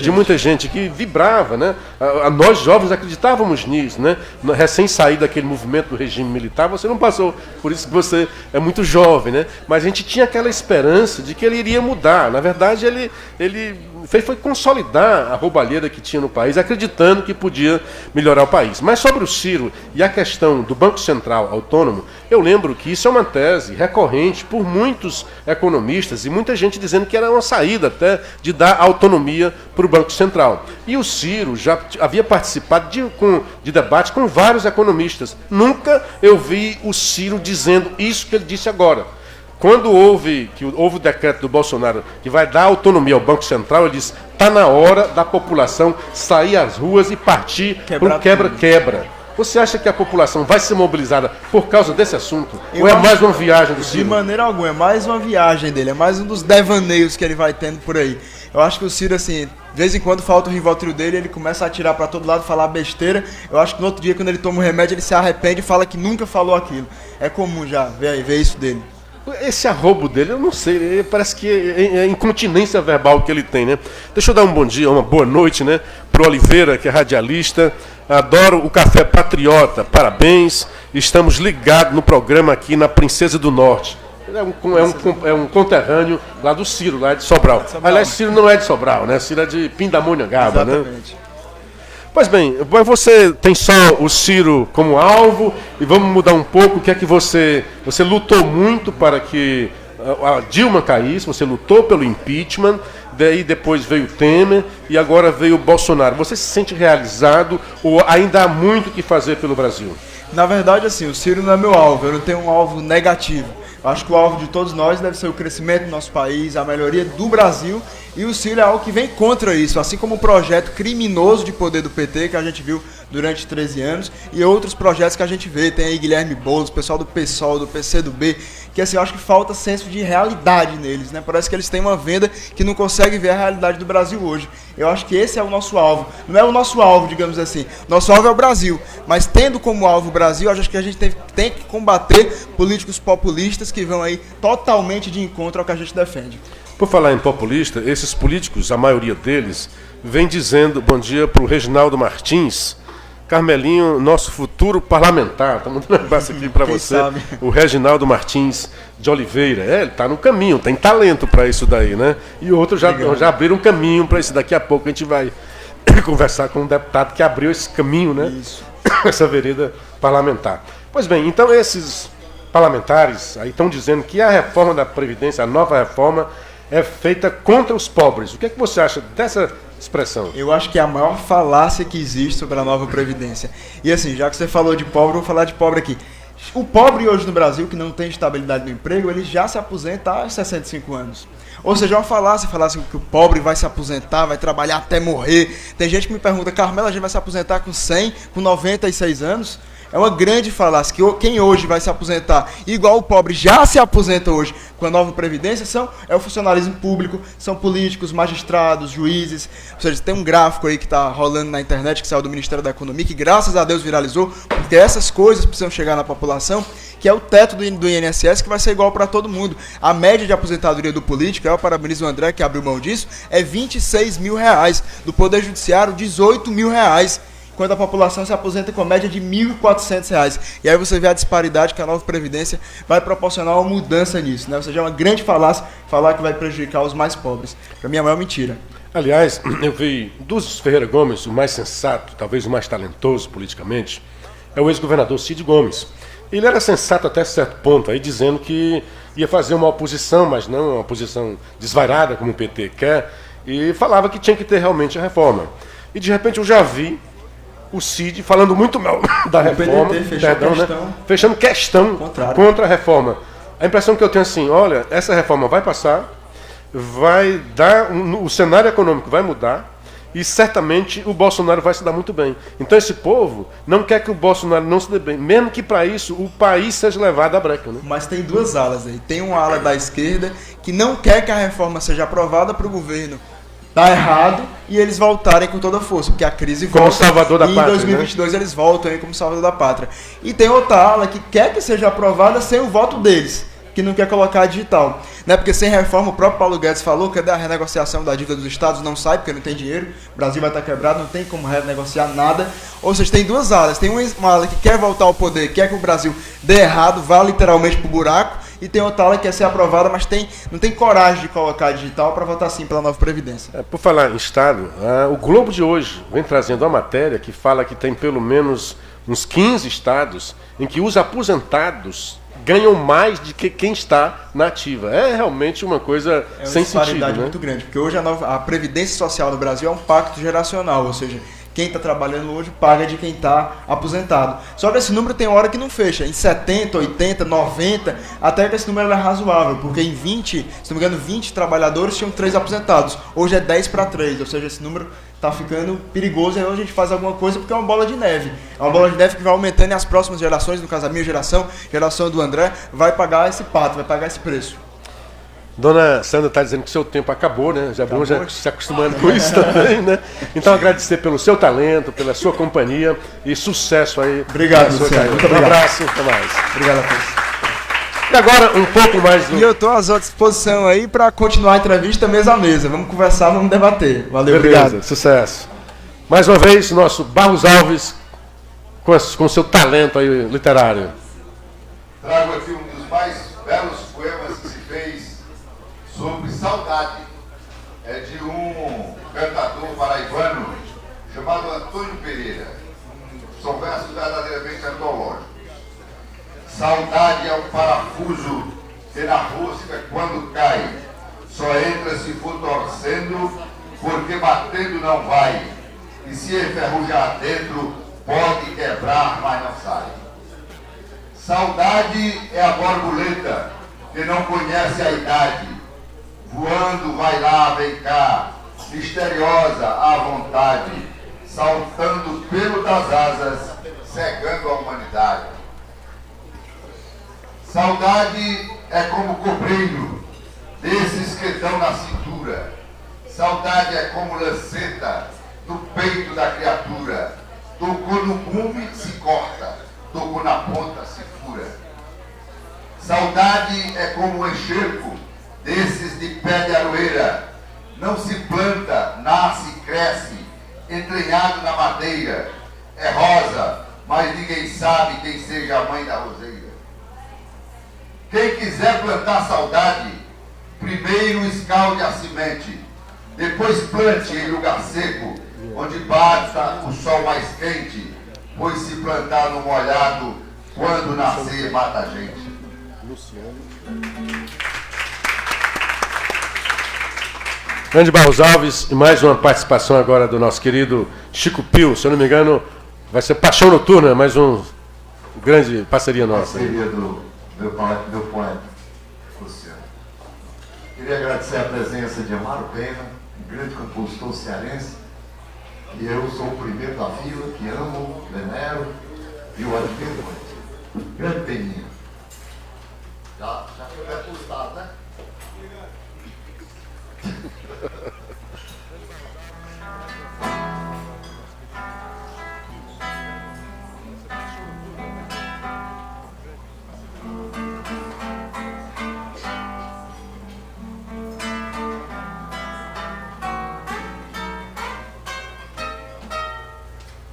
De muita gente que vibrava, né? Nós jovens acreditávamos nisso, né? Recém saído daquele movimento do regime militar, você não passou, por isso que você é muito jovem, né? Mas a gente tinha aquela esperança de que ele iria mudar. Na verdade, ele foi consolidar a roubalheira que tinha no país, acreditando que podia melhorar o país. Mas sobre o Ciro e a questão do Banco Central Autônomo, eu lembro que isso é uma tese recorrente por muitos economistas e muita gente dizendo que era uma saída até de dar autonomia para o Banco Central. E o Ciro já havia participado de debates com vários economistas. Nunca eu vi o Ciro dizendo isso que ele disse agora. Quando houve o decreto do Bolsonaro que vai dar autonomia ao Banco Central, ele disse, está na hora da população sair às ruas e partir para o quebra-quebra. Você acha que a população vai ser mobilizada por causa desse assunto? Ou é mais uma viagem do Ciro? De maneira alguma, é mais uma viagem dele, é mais um dos devaneios que ele vai tendo por aí. Eu acho que o Ciro, assim, de vez em quando falta o Rivotril dele, ele começa a atirar para todo lado, falar besteira. Eu acho que no outro dia, quando ele toma o remédio, ele se arrepende e fala que nunca falou aquilo. É comum já ver isso dele. Esse arrobo dele, eu não sei, parece que é incontinência verbal que ele tem, né? Deixa eu dar um bom dia, uma boa noite, né? Pro Oliveira, que é radialista. Adoro o Café Patriota, parabéns. Estamos ligados no programa aqui na Princesa do Norte. É um conterrâneo lá do Ciro, lá de Sobral. Aliás, Ciro não é de Sobral, né? Ciro é de Pindamonhangaba, né? Pois bem, você tem só o Ciro como alvo e vamos mudar um pouco. O que é que você lutou muito para que a Dilma caísse, você lutou pelo impeachment, daí depois veio o Temer e agora veio o Bolsonaro. Você se sente realizado ou ainda há muito o que fazer pelo Brasil? Na verdade, assim, o Ciro não é meu alvo, eu não tenho um alvo negativo. Eu acho que o alvo de todos nós deve ser o crescimento do nosso país, a melhoria do Brasil, e o Ciro é algo que vem contra isso, assim como o projeto criminoso de poder do PT, que a gente viu durante 13 anos, e outros projetos que a gente vê, tem aí Guilherme Boulos, o pessoal do PSOL, do PCdoB, que assim, eu acho que falta senso de realidade neles, né? Parece que eles têm uma venda que não consegue ver a realidade do Brasil hoje. Eu acho que esse é o nosso alvo. Não é o nosso alvo, digamos assim. Nosso alvo é o Brasil. Mas tendo como alvo o Brasil, eu acho que a gente tem que combater políticos populistas que vão aí totalmente de encontro ao que a gente defende. Por falar em populista, esses políticos, a maioria deles, vem dizendo bom dia para o Reginaldo Martins, Carmelinho, nosso futuro parlamentar. Estamos mandando um abraço aqui para você, sabe? O Reginaldo Martins de Oliveira. Ele está no caminho, tem talento para isso daí, né? E outros já abriram um caminho para isso. Daqui a pouco a gente vai conversar com um deputado que abriu esse caminho, né? Isso. Essa vereda parlamentar. Pois bem, então esses parlamentares aí estão dizendo que a reforma da Previdência, a nova reforma, é feita contra os pobres. O que é que você acha dessa expressão? Eu acho que é a maior falácia que existe sobre a nova Previdência. E assim, já que você falou de pobre, eu vou falar de pobre aqui. O pobre hoje no Brasil, que não tem estabilidade no emprego, ele já se aposenta há 65 anos. Ou seja, é uma falácia falar assim, que o pobre vai se aposentar, vai trabalhar até morrer. Tem gente que me pergunta, Carmela, a gente vai se aposentar com 100, com 96 anos? É uma grande falácia que quem hoje vai se aposentar, igual o pobre já se aposenta hoje com a nova Previdência, é o funcionalismo público, são políticos, magistrados, juízes. Ou seja, tem um gráfico aí que está rolando na internet, que saiu do Ministério da Economia, que graças a Deus viralizou, porque essas coisas precisam chegar na população, que é o teto do INSS, que vai ser igual para todo mundo. A média de aposentadoria do político, eu parabenizo o André, que abriu mão disso, é R$26 mil. Do Poder Judiciário, R$18 mil. Quando a população se aposenta com média de R$1.400. E aí você vê a disparidade que a nova Previdência vai proporcionar uma mudança nisso, né? Ou seja, é uma grande falácia falar que vai prejudicar os mais pobres. Para mim é a maior mentira. Aliás, eu vi dos Ferreira Gomes, o mais sensato, talvez o mais talentoso politicamente, é o ex-governador Cid Gomes. Ele era sensato até certo ponto, aí dizendo que ia fazer uma oposição, mas não uma oposição desvairada como o PT quer, e falava que tinha que ter realmente a reforma. E de repente eu já vi o Cid falando muito mal da reforma, fechando questão contra a reforma. A impressão que eu tenho assim, olha, essa reforma vai passar, vai dar, o cenário econômico vai mudar e certamente o Bolsonaro vai se dar muito bem. Então esse povo não quer que o Bolsonaro não se dê bem, mesmo que para isso o país seja levado à breca, né? Mas tem duas alas aí. Tem uma ala da esquerda que não quer que a reforma seja aprovada para o governo tá errado e eles voltarem com toda a força, porque a crise volta. Como salvador da pátria, em 2022, né? Eles voltam aí como salvador da pátria. E tem outra ala que quer que seja aprovada sem o voto deles. que não quer colocar digital. Né? Porque sem reforma, o próprio Paulo Guedes falou que a renegociação da dívida dos estados não sai, porque não tem dinheiro, o Brasil vai estar quebrado, não tem como renegociar nada. Ou seja, tem duas áreas. Tem uma ala que quer voltar ao poder, quer que o Brasil dê errado, vá literalmente pro buraco, e tem outra ala que quer ser aprovada, mas não tem coragem de colocar digital para votar sim pela nova Previdência. Por falar em Estado, o Globo de hoje vem trazendo uma matéria que fala que tem pelo menos uns 15 estados em que os aposentados ganham mais do que quem está na ativa. É realmente uma coisa sem sentido. É uma disparidade muito grande, porque hoje a Previdência Social no Brasil é um pacto geracional, ou seja, quem está trabalhando hoje paga de quem está aposentado. Só que esse número tem hora que não fecha. Em 70, 80, 90, até que esse número é razoável, porque em 20, se não me engano, 20 trabalhadores tinham 3 aposentados. Hoje é 10 para 3, ou seja, esse número está ficando perigoso e aí hoje a gente faz alguma coisa porque é uma bola de neve. É uma bola de neve que vai aumentando e as próximas gerações, no caso a minha geração do André, vai pagar esse pato, vai pagar esse preço. Dona Sandra está dizendo que o seu tempo acabou, né? Já é bom já se acostumando com isso também, né? Então agradecer pelo seu talento, pela sua companhia e sucesso aí. Obrigado, Luciano. Muito obrigado. Um abraço, até mais. Obrigado a todos. E agora um pouco mais do... E eu estou à sua disposição aí para continuar a entrevista mesa a mesa. Vamos conversar, vamos debater. Valeu, beleza, obrigado. Sucesso. Mais uma vez, nosso Barros Alves com seu talento aí literário. Trago aqui um dos mais belos poemas que se fez sobre saudade, é de um cantador paraibano chamado Antônio Pereira. São versos verdadeiramente antológicos. Saudade é um parafuso que na rosca quando cai só entra se for torcendo, porque batendo não vai, e se enferrujar dentro pode quebrar, mas não sai. Saudade é a borboleta que não conhece a idade, voando vai lá, vem cá, misteriosa à vontade, saltando pelo das asas, cegando a humanidade. Saudade é como cobreiro, desses que dão na cintura. Saudade é como lanceta no peito da criatura. Tocou no gume, se corta, tocou na ponta, se fura. Saudade é como um enxergo, desses de pé de aroeira. Não se planta, nasce, cresce, entranhado na madeira. É rosa, mas ninguém sabe quem seja a mãe da roseira. Quem quiser plantar saudade, primeiro escalde a semente, depois plante em lugar seco, onde bata o sol mais quente, pois se plantar no molhado, quando nascer mata a gente. Grande Barros Alves, e mais uma participação agora do nosso querido Chico Pio. Se eu não me engano, vai ser Paixão Noturna, mais um grande parceria nossa. Parceria do meu poeta, Luciano. Queria agradecer a presença de Amaro Pena, um grande compositor cearense, e eu sou o primeiro da fila, que amo, venero e o admiro muito. Grande Peninha. Já foi depositado, né?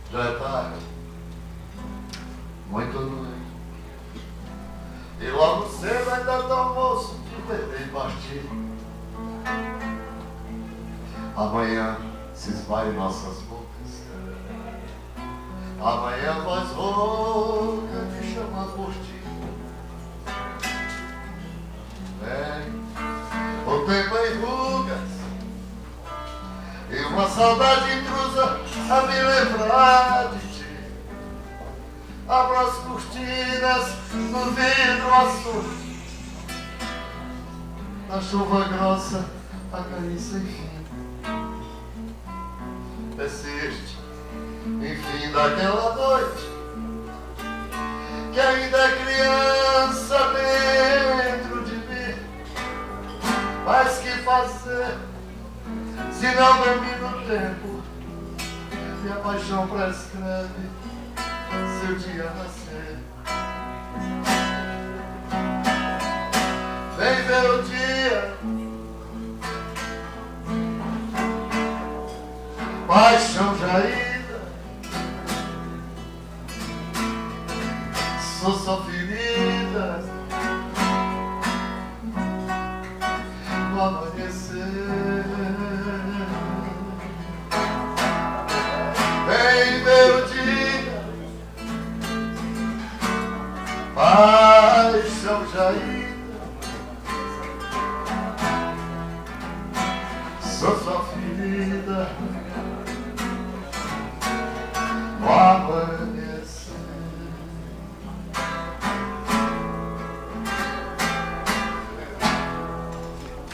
Já é tarde. Muito noite. E logo cedo ainda do almoço te tentei partir. Amanhã se esvai nossas bocas. Amanhã voz rouca me chamar por ti. Vem, o tempo em rugas e uma saudade intrusa a me lembrar de ti. Abro as cortinas no vidro azul, na chuva grossa a carícia enfim. Persiste, enfim, daquela noite que ainda é criança dentro de mim. Mas que fazer se não domina o tempo? Minha paixão prescreve seu dia nascer. vem ver o dia. Paixão jaída, sou só ferida no amanhecer. Vem ver o dia, paixão jaída, sou só ferida no amanhecer.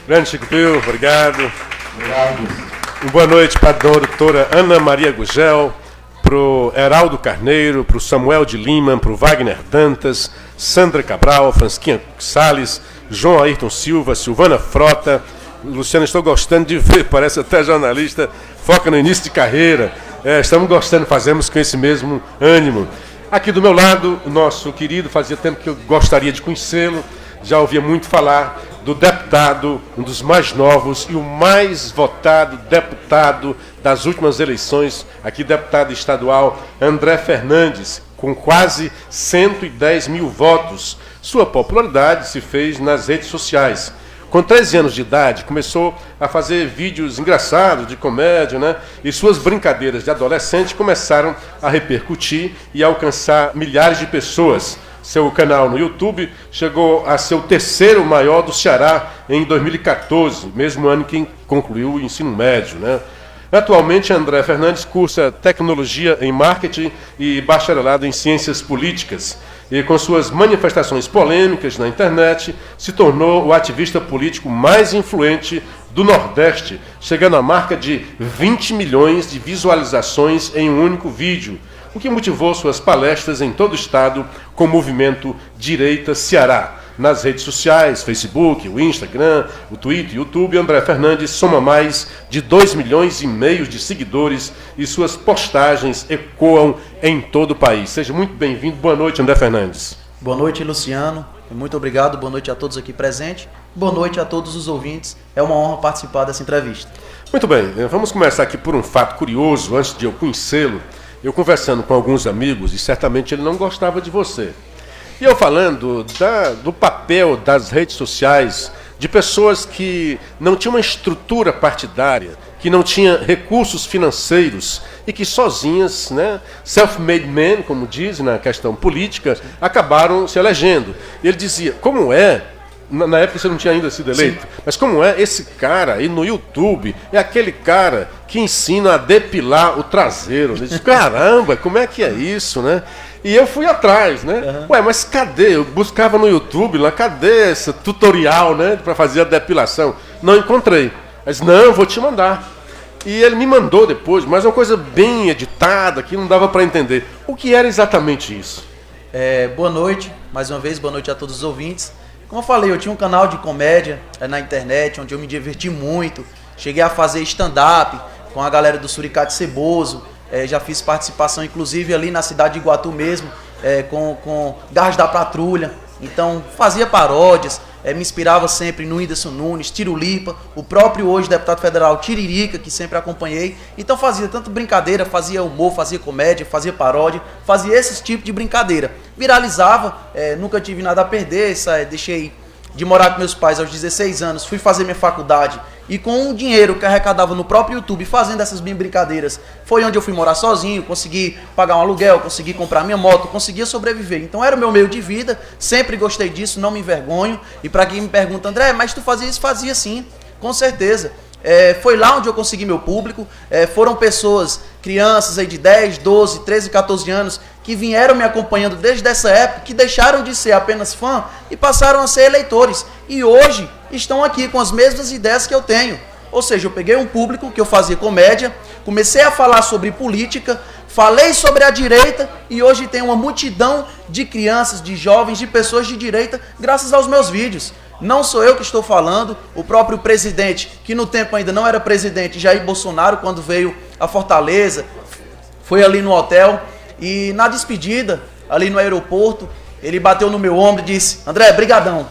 Grande Chico Pio, obrigado. Obrigado. Boa noite para a doutora Ana Maria Gugel, para o Heraldo Carneiro, para o Samuel de Lima, para o Wagner Dantas, Sandra Cabral, Fransquinha Salles, João Ayrton Silva, Silvana Frota. Luciano, estou gostando de ver, parece até jornalista, foca no início de carreira. Estamos gostando, fazemos com esse mesmo ânimo. Aqui do meu lado, o nosso querido, fazia tempo que eu gostaria de conhecê-lo, já ouvia muito falar do deputado, um dos mais novos e o mais votado deputado das últimas eleições, aqui deputado estadual, André Fernandes, com quase 110 mil votos. Sua popularidade se fez nas redes sociais. Com 13 anos de idade, começou a fazer vídeos engraçados, de comédia, né? E suas brincadeiras de adolescente começaram a repercutir e a alcançar milhares de pessoas. Seu canal no YouTube chegou a ser o terceiro maior do Ceará em 2014, mesmo ano que concluiu o ensino médio, né? Atualmente, André Fernandes cursa tecnologia em marketing e bacharelado em ciências políticas. E com suas manifestações polêmicas na internet, se tornou o ativista político mais influente do Nordeste, chegando à marca de 20 milhões de visualizações em um único vídeo, o que motivou suas palestras em todo o estado com o movimento Direita Ceará. Nas redes sociais, Facebook, o Instagram, o Twitter, o YouTube, André Fernandes soma mais de 2,5 milhões de seguidores e suas postagens ecoam em todo o país. Seja muito bem-vindo. Boa noite, André Fernandes. Boa noite, Luciano. Muito obrigado. Boa noite a todos aqui presentes. Boa noite a todos os ouvintes. É uma honra participar dessa entrevista. Muito bem. Vamos começar aqui por um fato curioso, antes de eu conhecê-lo. Eu conversando com alguns amigos, e certamente ele não gostava de você. E eu falando do papel das redes sociais, de pessoas que não tinham uma estrutura partidária, que não tinham recursos financeiros e que sozinhas, né, self-made men, como dizem na questão política, acabaram se elegendo. E ele dizia, como é, na época você não tinha ainda sido eleito, sim, mas como é esse cara aí no YouTube, é aquele cara que ensina a depilar o traseiro. Eu disse, caramba, como é que é isso, né? E eu fui atrás, né? Uhum. Ué, mas cadê? Eu buscava no YouTube lá, cadê esse tutorial, né, para fazer a depilação? Não encontrei. Mas não, eu vou te mandar. E ele me mandou depois, mas uma coisa bem editada, que não dava para entender. O que era exatamente isso? Boa noite, mais uma vez, boa noite a todos os ouvintes. Como eu falei, eu tinha um canal de comédia na internet, onde eu me diverti muito. Cheguei a fazer stand-up com a galera do Suricate Ceboso. Já fiz participação, inclusive, ali na cidade de Iguatu mesmo, com Garras da Patrulha. Então, fazia paródias, me inspirava sempre no Whindersson Nunes, Tirulipa, o próprio hoje deputado federal Tiririca, que sempre acompanhei. Então, fazia tanto brincadeira, fazia humor, fazia comédia, fazia paródia, fazia esse tipo de brincadeira. Viralizava, nunca tive nada a perder, deixei de morar com meus pais aos 16 anos, fui fazer minha faculdade e com o dinheiro que arrecadava no próprio YouTube, fazendo essas minhas brincadeiras, foi onde eu fui morar sozinho, consegui pagar um aluguel, consegui comprar minha moto, conseguia sobreviver. Então era o meu meio de vida, sempre gostei disso, não me envergonho. E para quem me pergunta, André, mas tu fazia isso? Fazia sim, com certeza. Foi lá onde eu consegui meu público, foram pessoas, crianças aí de 10, 12, 13, 14 anos, que vieram me acompanhando desde essa época, que deixaram de ser apenas fã e passaram a ser eleitores. E hoje estão aqui com as mesmas ideias que eu tenho. Ou seja, eu peguei um público que eu fazia comédia, comecei a falar sobre política, falei sobre a direita e hoje tem uma multidão de crianças, de jovens, de pessoas de direita, graças aos meus vídeos. Não sou eu que estou falando, o próprio presidente, que no tempo ainda não era presidente, Jair Bolsonaro, quando veio a Fortaleza, foi ali no hotel e na despedida, ali no aeroporto, ele bateu no meu ombro e disse, André, brigadão.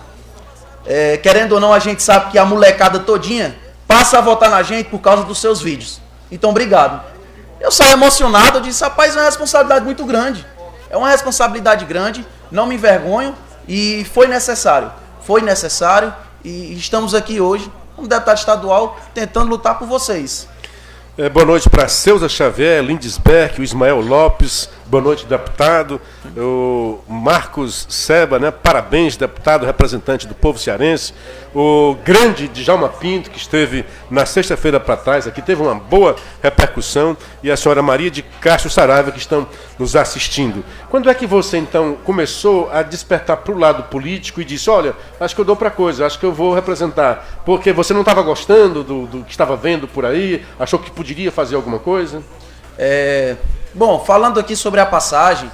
querendo ou não, a gente sabe que a molecada todinha passa a votar na gente por causa dos seus vídeos. Então, obrigado. Eu saí emocionado, eu disse, rapaz, é uma responsabilidade muito grande. É uma responsabilidade grande, não me envergonho e foi necessário. Foi necessário e estamos aqui hoje, como deputado estadual, tentando lutar por vocês. Boa noite para Ceusa Xavier, Lindisberg, o Ismael Lopes, boa noite, deputado. O Marcos Seba, né? Parabéns, deputado, representante do povo cearense. O grande Djalma Pinto, que esteve na sexta-feira para trás aqui, teve uma boa repercussão. E a senhora Maria de Castro Saraiva, que estão nos assistindo. Quando é que você, então, começou a despertar para o lado político e disse, olha, acho que eu dou para coisa, acho que eu vou representar? Porque você não estava gostando do que estava vendo por aí, achou que poderia fazer alguma coisa? Bom, falando aqui sobre a passagem,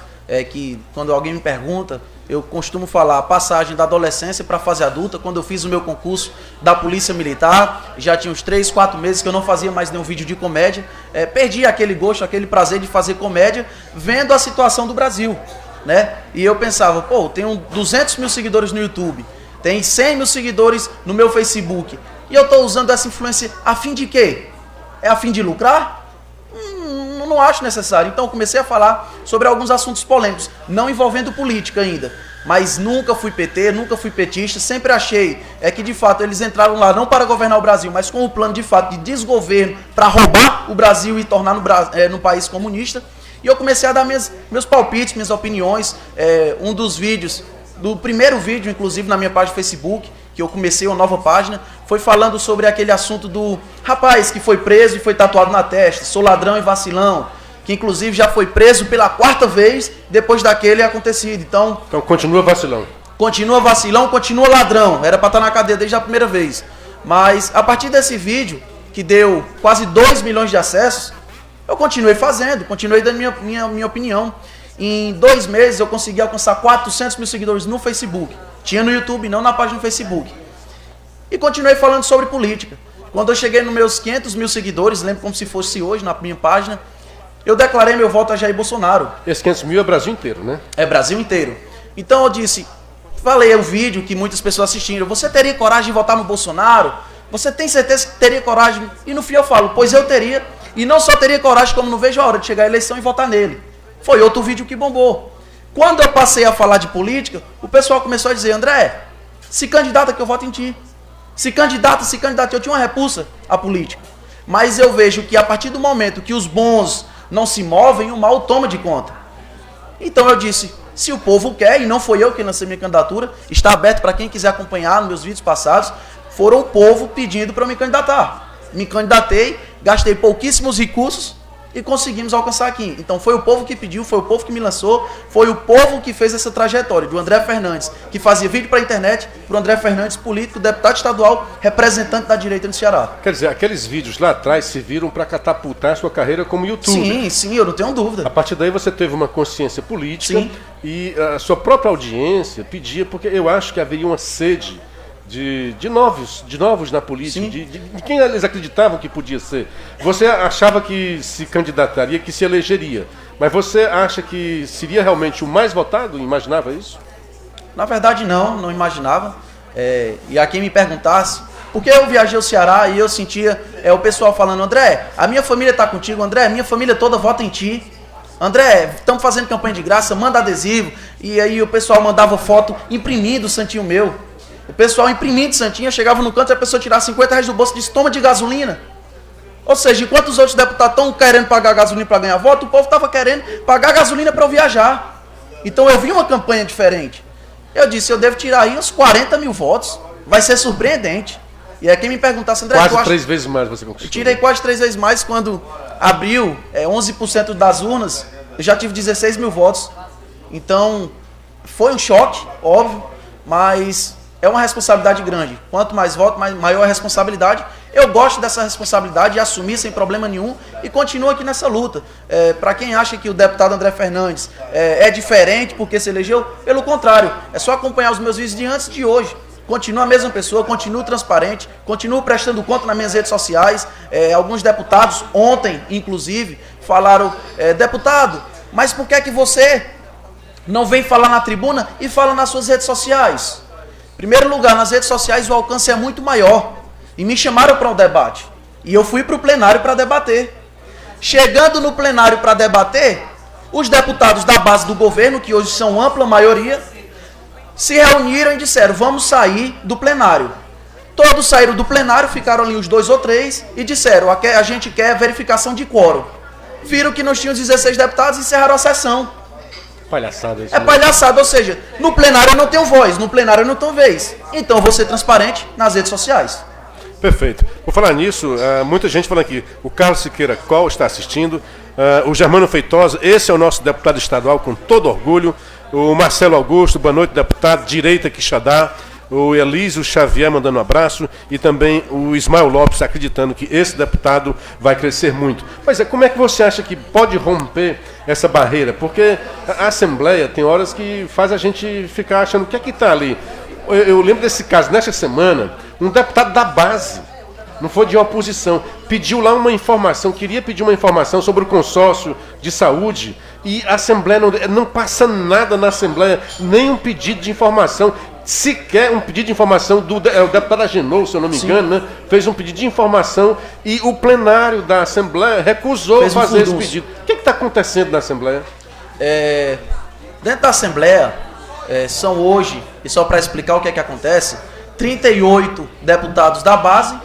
que quando alguém me pergunta, eu costumo falar a passagem da adolescência para a fase adulta. Quando eu fiz o meu concurso da Polícia Militar, já tinha uns 3, 4 meses que eu não fazia mais nenhum vídeo de comédia. Perdi aquele gosto, aquele prazer de fazer comédia, vendo a situação do Brasil, né? E eu pensava, pô, tenho 200 mil seguidores no YouTube, tem 100 mil seguidores no meu Facebook, e eu estou usando essa influência a fim de quê? É a fim de lucrar? Não acho necessário. Então eu comecei a falar sobre alguns assuntos polêmicos, não envolvendo política ainda, mas nunca fui PT, nunca fui petista, sempre achei que de fato eles entraram lá não para governar o Brasil, mas com o plano de fato de desgoverno, para roubar o Brasil e tornar no país comunista. E eu comecei a dar meus palpites, minhas opiniões. Um dos vídeos, do primeiro vídeo inclusive na minha página do Facebook, que eu comecei uma nova página, foi falando sobre aquele assunto do rapaz que foi preso e foi tatuado na testa, sou ladrão e vacilão, que inclusive já foi preso pela 4ª vez depois daquele acontecido. Então continua vacilão. Continua vacilão, continua ladrão, era para estar na cadeia desde a primeira vez. Mas a partir desse vídeo, que deu quase 2 milhões de acessos, eu continuei fazendo, continuei dando minha opinião. Em 2 meses eu consegui alcançar 400 mil seguidores no Facebook. Tinha no YouTube, não na página do Facebook. E continuei falando sobre política. Quando eu cheguei nos meus 500 mil seguidores, lembro como se fosse hoje, na minha página, eu declarei meu voto a Jair Bolsonaro. Esses 500 mil é Brasil inteiro, né? É Brasil inteiro. Então eu disse, falei o vídeo que muitas pessoas assistiram, você teria coragem de votar no Bolsonaro? Você tem certeza que teria coragem? E no fim eu falo, pois eu teria. E não só teria coragem, como não vejo a hora de chegar à eleição e votar nele. Foi outro vídeo que bombou. Quando eu passei a falar de política, o pessoal começou a dizer, André, se candidata que eu voto em ti. Se candidata. Eu tinha uma repulsa à política. Mas eu vejo que a partir do momento que os bons não se movem, o mal toma de conta. Então eu disse, se o povo quer, e não foi eu que lancei minha candidatura, está aberto para quem quiser acompanhar nos meus vídeos passados, foram o povo pedindo para eu me candidatar. Me candidatei, gastei pouquíssimos recursos, e conseguimos alcançar aqui. Então foi o povo que pediu, foi o povo que me lançou, foi o povo que fez essa trajetória, do André Fernandes, que fazia vídeo para a internet, para o André Fernandes, político, deputado estadual, representante da direita no Ceará. Quer dizer, aqueles vídeos lá atrás serviram para catapultar a sua carreira como youtuber. Sim, eu não tenho dúvida. A partir daí você teve uma consciência política. Sim. E a sua própria audiência pedia, porque eu acho que haveria uma sede de novos na política, de quem eles acreditavam que podia ser. Você achava que se candidataria, que se elegeria, mas você acha que seria realmente o mais votado? Imaginava isso? Na verdade não imaginava. E a quem me perguntasse, porque eu viajei ao Ceará e eu sentia o pessoal falando, André, a minha família está contigo, André, minha família toda vota em ti. André, estamos fazendo campanha de graça, manda adesivo. E aí o pessoal mandava foto imprimindo o santinho meu. O pessoal imprimindo santinha, chegava no canto e a pessoa tirava 50 reais do bolso e disse, toma de gasolina. Ou seja, enquanto os outros deputados estão querendo pagar gasolina para ganhar voto, o povo estava querendo pagar gasolina para eu viajar. Então eu vi uma campanha diferente. Eu disse, eu devo tirar aí uns 40 mil votos, vai ser surpreendente. E aí quem me perguntasse, André... Quase 3 vezes mais você conquistou. Eu tirei quase 3 vezes mais quando abriu 11% das urnas, eu já tive 16 mil votos. Então, foi um choque, óbvio, mas... é uma responsabilidade grande. Quanto mais voto, maior a responsabilidade. Eu gosto dessa responsabilidade de assumir sem problema nenhum e continuo aqui nessa luta. Para quem acha que o deputado André Fernandes é diferente porque se elegeu, pelo contrário, é só acompanhar os meus vídeos de antes e de hoje. Continuo a mesma pessoa, continuo transparente, continuo prestando conta nas minhas redes sociais. Alguns deputados, ontem inclusive, falaram, deputado, mas por que é que você não vem falar na tribuna e fala nas suas redes sociais? Primeiro lugar, nas redes sociais o alcance é muito maior. E me chamaram para um debate. E eu fui para o plenário para debater. Chegando no plenário para debater, os deputados da base do governo, que hoje são ampla maioria, se reuniram e disseram, vamos sair do plenário. Todos saíram do plenário, ficaram ali os 2 ou 3 e disseram, a gente quer verificação de quórum. Viram que nós tínhamos 16 deputados e encerraram a sessão. Palhaçada isso. É palhaçada, ou seja, no plenário eu não tenho voz, no plenário eu não tenho vez. Então eu vou ser transparente nas redes sociais. Perfeito. Por falar nisso, muita gente falando aqui, o Carlos Siqueira Coll está assistindo, o Germano Feitosa, esse é o nosso deputado estadual com todo orgulho, o Marcelo Augusto, boa noite, deputado, Direita Quixadá, o Elísio Xavier mandando um abraço e também o Ismael Lopes acreditando que esse deputado vai crescer muito. Mas como é que você acha que pode romper essa barreira? Porque a Assembleia tem horas que faz a gente ficar achando o que é que está ali. Eu lembro desse caso, nesta semana, um deputado da base, não foi de oposição, pediu lá uma informação, queria pedir uma informação sobre o consórcio de saúde e a Assembleia não passa nada na Assembleia, nem um pedido de informação, sequer um pedido de informação o deputado Agenor, se eu não me engano, né, fez um pedido de informação e o plenário da Assembleia recusou fazer esse pedido. O que está acontecendo na Assembleia? Dentro da Assembleia, são hoje, e só para explicar o que é que acontece, 38 deputados da base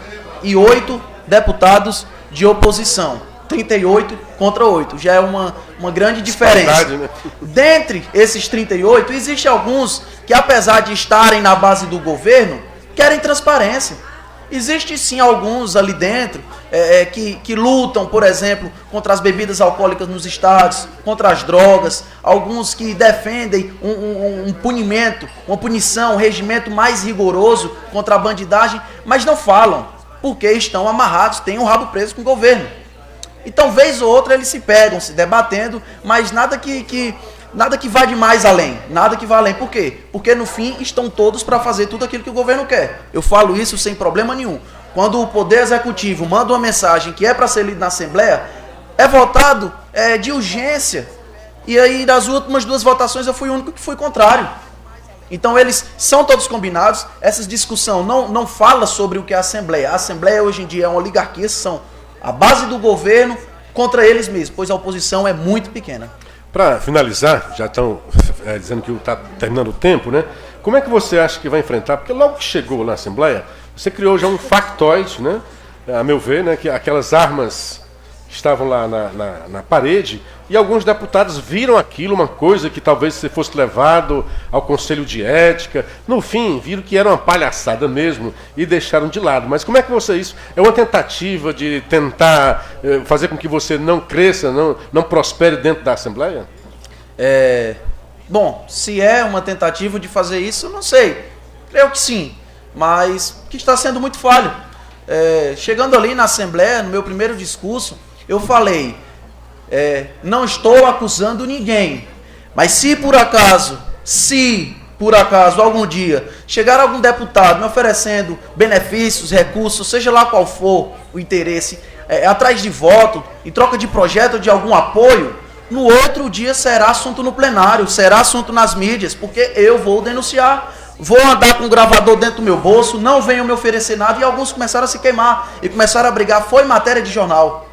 e 8 deputados de oposição. 38 contra 8, já é uma grande diferença. Né? Dentre esses 38, existem alguns que, apesar de estarem na base do governo, querem transparência. Existem sim alguns ali dentro que lutam, por exemplo, contra as bebidas alcoólicas nos estádios, contra as drogas, alguns que defendem um punimento, uma punição, um regimento mais rigoroso contra a bandidagem, mas não falam, porque estão amarrados, têm o rabo preso com o governo. Então, vez ou outra, eles se pegam, se debatendo, mas nada que vá de mais além. Nada que vá além. Por quê? Porque, no fim, estão todos para fazer tudo aquilo que o governo quer. Eu falo isso sem problema nenhum. Quando o Poder Executivo manda uma mensagem que é para ser lida na Assembleia, é votado de urgência. E aí, das últimas 2 votações, eu fui o único que fui contrário. Então, eles são todos combinados. Essa discussão não fala sobre o que é a Assembleia. A Assembleia, hoje em dia, é uma oligarquia, são a base do governo contra eles mesmos, pois a oposição é muito pequena. Para finalizar, já estão dizendo que está terminando o tempo, né? Como é que você acha que vai enfrentar? Porque logo que chegou na Assembleia, você criou já um factoide, né? A meu ver, né? Que aquelas armas estavam lá na parede e alguns deputados viram aquilo, uma coisa que talvez você fosse levado ao Conselho de Ética. No fim, viram que era uma palhaçada mesmo e deixaram de lado. Mas como é que isso é uma tentativa de tentar fazer com que você não cresça, não prospere dentro da Assembleia? Bom, se é uma tentativa de fazer isso, não sei. Creio que sim, mas que está sendo muito falho. Chegando ali na Assembleia, no meu primeiro discurso, eu falei, não estou acusando ninguém, mas se por acaso algum dia chegar algum deputado me oferecendo benefícios, recursos, seja lá qual for o interesse, atrás de voto, em troca de projeto, de algum apoio, no outro dia será assunto no plenário, será assunto nas mídias, porque eu vou denunciar. Vou andar com um gravador dentro do meu bolso, não venham me oferecer nada, e alguns começaram a se queimar e começaram a brigar, foi matéria de jornal.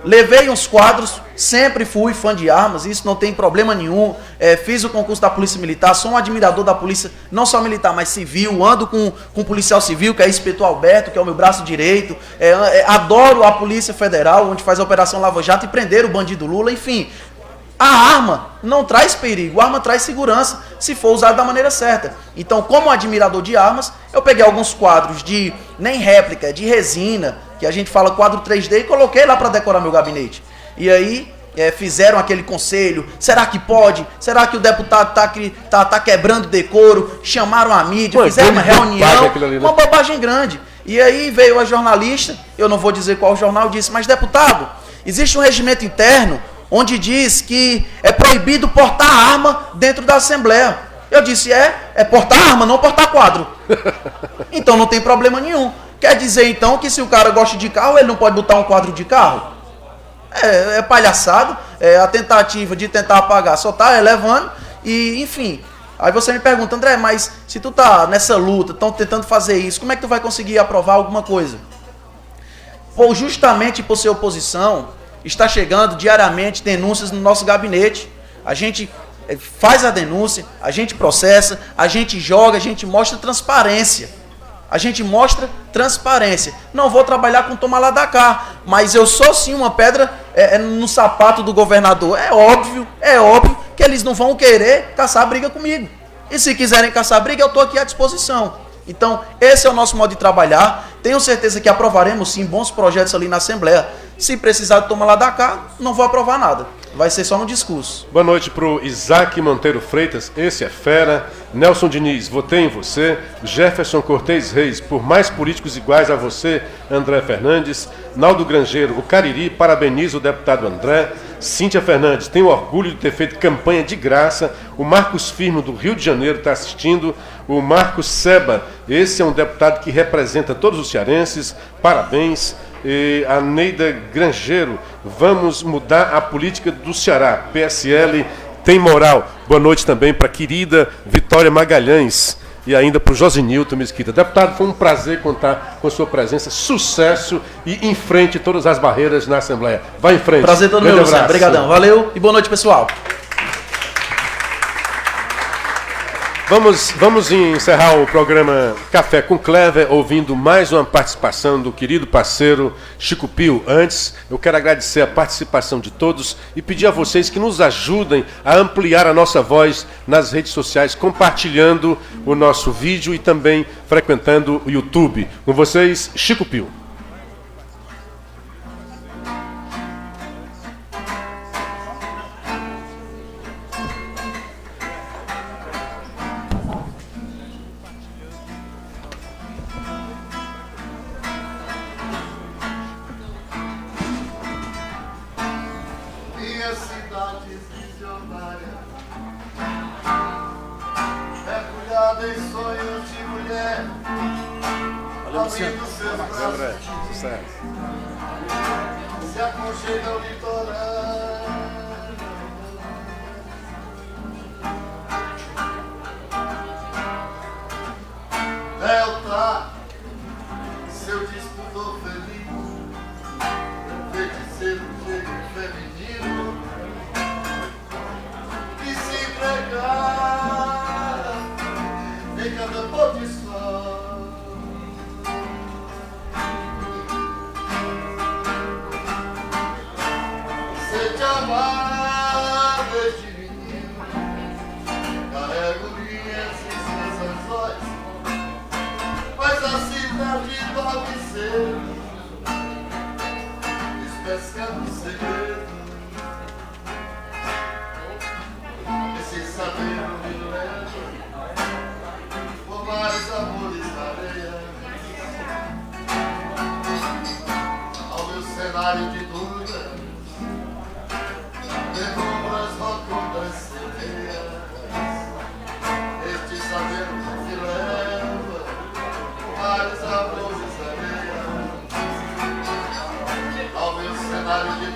Levei uns quadros, sempre fui fã de armas, isso não tem problema nenhum. Fiz o concurso da Polícia Militar, sou um admirador da polícia, não só militar, mas civil. Ando com um policial civil, que é inspetor Alberto, que é o meu braço direito. Adoro a Polícia Federal, onde faz a Operação Lava Jato e prender o bandido Lula, enfim. A arma não traz perigo, a arma traz segurança, se for usada da maneira certa. Então, como admirador de armas, eu peguei alguns quadros nem réplica, de resina, que a gente fala quadro 3D, e coloquei lá para decorar meu gabinete. E aí, fizeram aquele conselho, será que pode? Será que o deputado tá quebrando decoro? Chamaram a mídia, fizeram uma reunião, uma bobagem grande. E aí veio a jornalista, eu não vou dizer qual jornal, disse, mas deputado, existe um regimento interno onde diz que é proibido portar arma dentro da Assembleia. Eu disse, é portar arma, não portar quadro. Então não tem problema nenhum. Quer dizer então que se o cara gosta de carro, ele não pode botar um quadro de carro? É palhaçado, a tentativa de tentar apagar só está elevando e, enfim, Aí você me pergunta, André, mas se tu tá nessa luta, estão tentando fazer isso, como é que tu vai conseguir aprovar alguma coisa? Ou justamente por ser oposição, está chegando diariamente denúncias no nosso gabinete. A gente faz a denúncia, a gente processa, a gente joga, a gente mostra transparência. A gente mostra transparência. Não vou trabalhar com toma lá da cá, mas eu sou sim uma pedra no sapato do governador. É óbvio que eles não vão querer caçar briga comigo. E se quiserem caçar briga, eu estou aqui à disposição. Então, esse é o nosso modo de trabalhar. Tenho certeza que aprovaremos sim bons projetos ali na Assembleia. Se precisar de tomar lá da cá, não vou aprovar nada. Vai ser só no discurso. Boa noite para o Isaac Monteiro Freitas, esse é fera. Nelson Diniz, votei em você. Jefferson Cortez Reis, por mais políticos iguais a você, André Fernandes. Naldo Grangeiro, o Cariri, parabeniza o deputado André. Cíntia Fernandes, tenho orgulho de ter feito campanha de graça. O Marcos Firmo, do Rio de Janeiro, está assistindo. O Marcos Seba, esse é um deputado que representa todos os cearenses. Parabéns. E a Neida Grangeiro, vamos mudar a política do Ceará. PSL tem moral. Boa noite também para a querida Vitória Magalhães e ainda para o Josinilton Mesquita. Deputado, foi um prazer contar com a sua presença. Sucesso e enfrente todas as barreiras na Assembleia. Vai em frente. Prazer todo meu, Luciano. Obrigadão. Valeu e boa noite, pessoal. Vamos encerrar o programa Café com Clever ouvindo mais uma participação do querido parceiro Chico Pio. Antes, eu quero agradecer a participação de todos e pedir a vocês que nos ajudem a ampliar a nossa voz nas redes sociais, compartilhando o nosso vídeo e também frequentando o YouTube. Com vocês, Chico Pio. Se aconchega ao litoral. Delta, seu disputor feliz, feiticeiro feminino, que se entregar em cada pôr de sol. Se te amar desde menino, carrego linhas em seus anzóis, mas a cidade dorme cedo, despescando segredo. Esse saber me leva por mais amores na areia, ao meu cenário de dúvida. As rotundas sereias, este saber que leva vários amores areias ao meu cenário de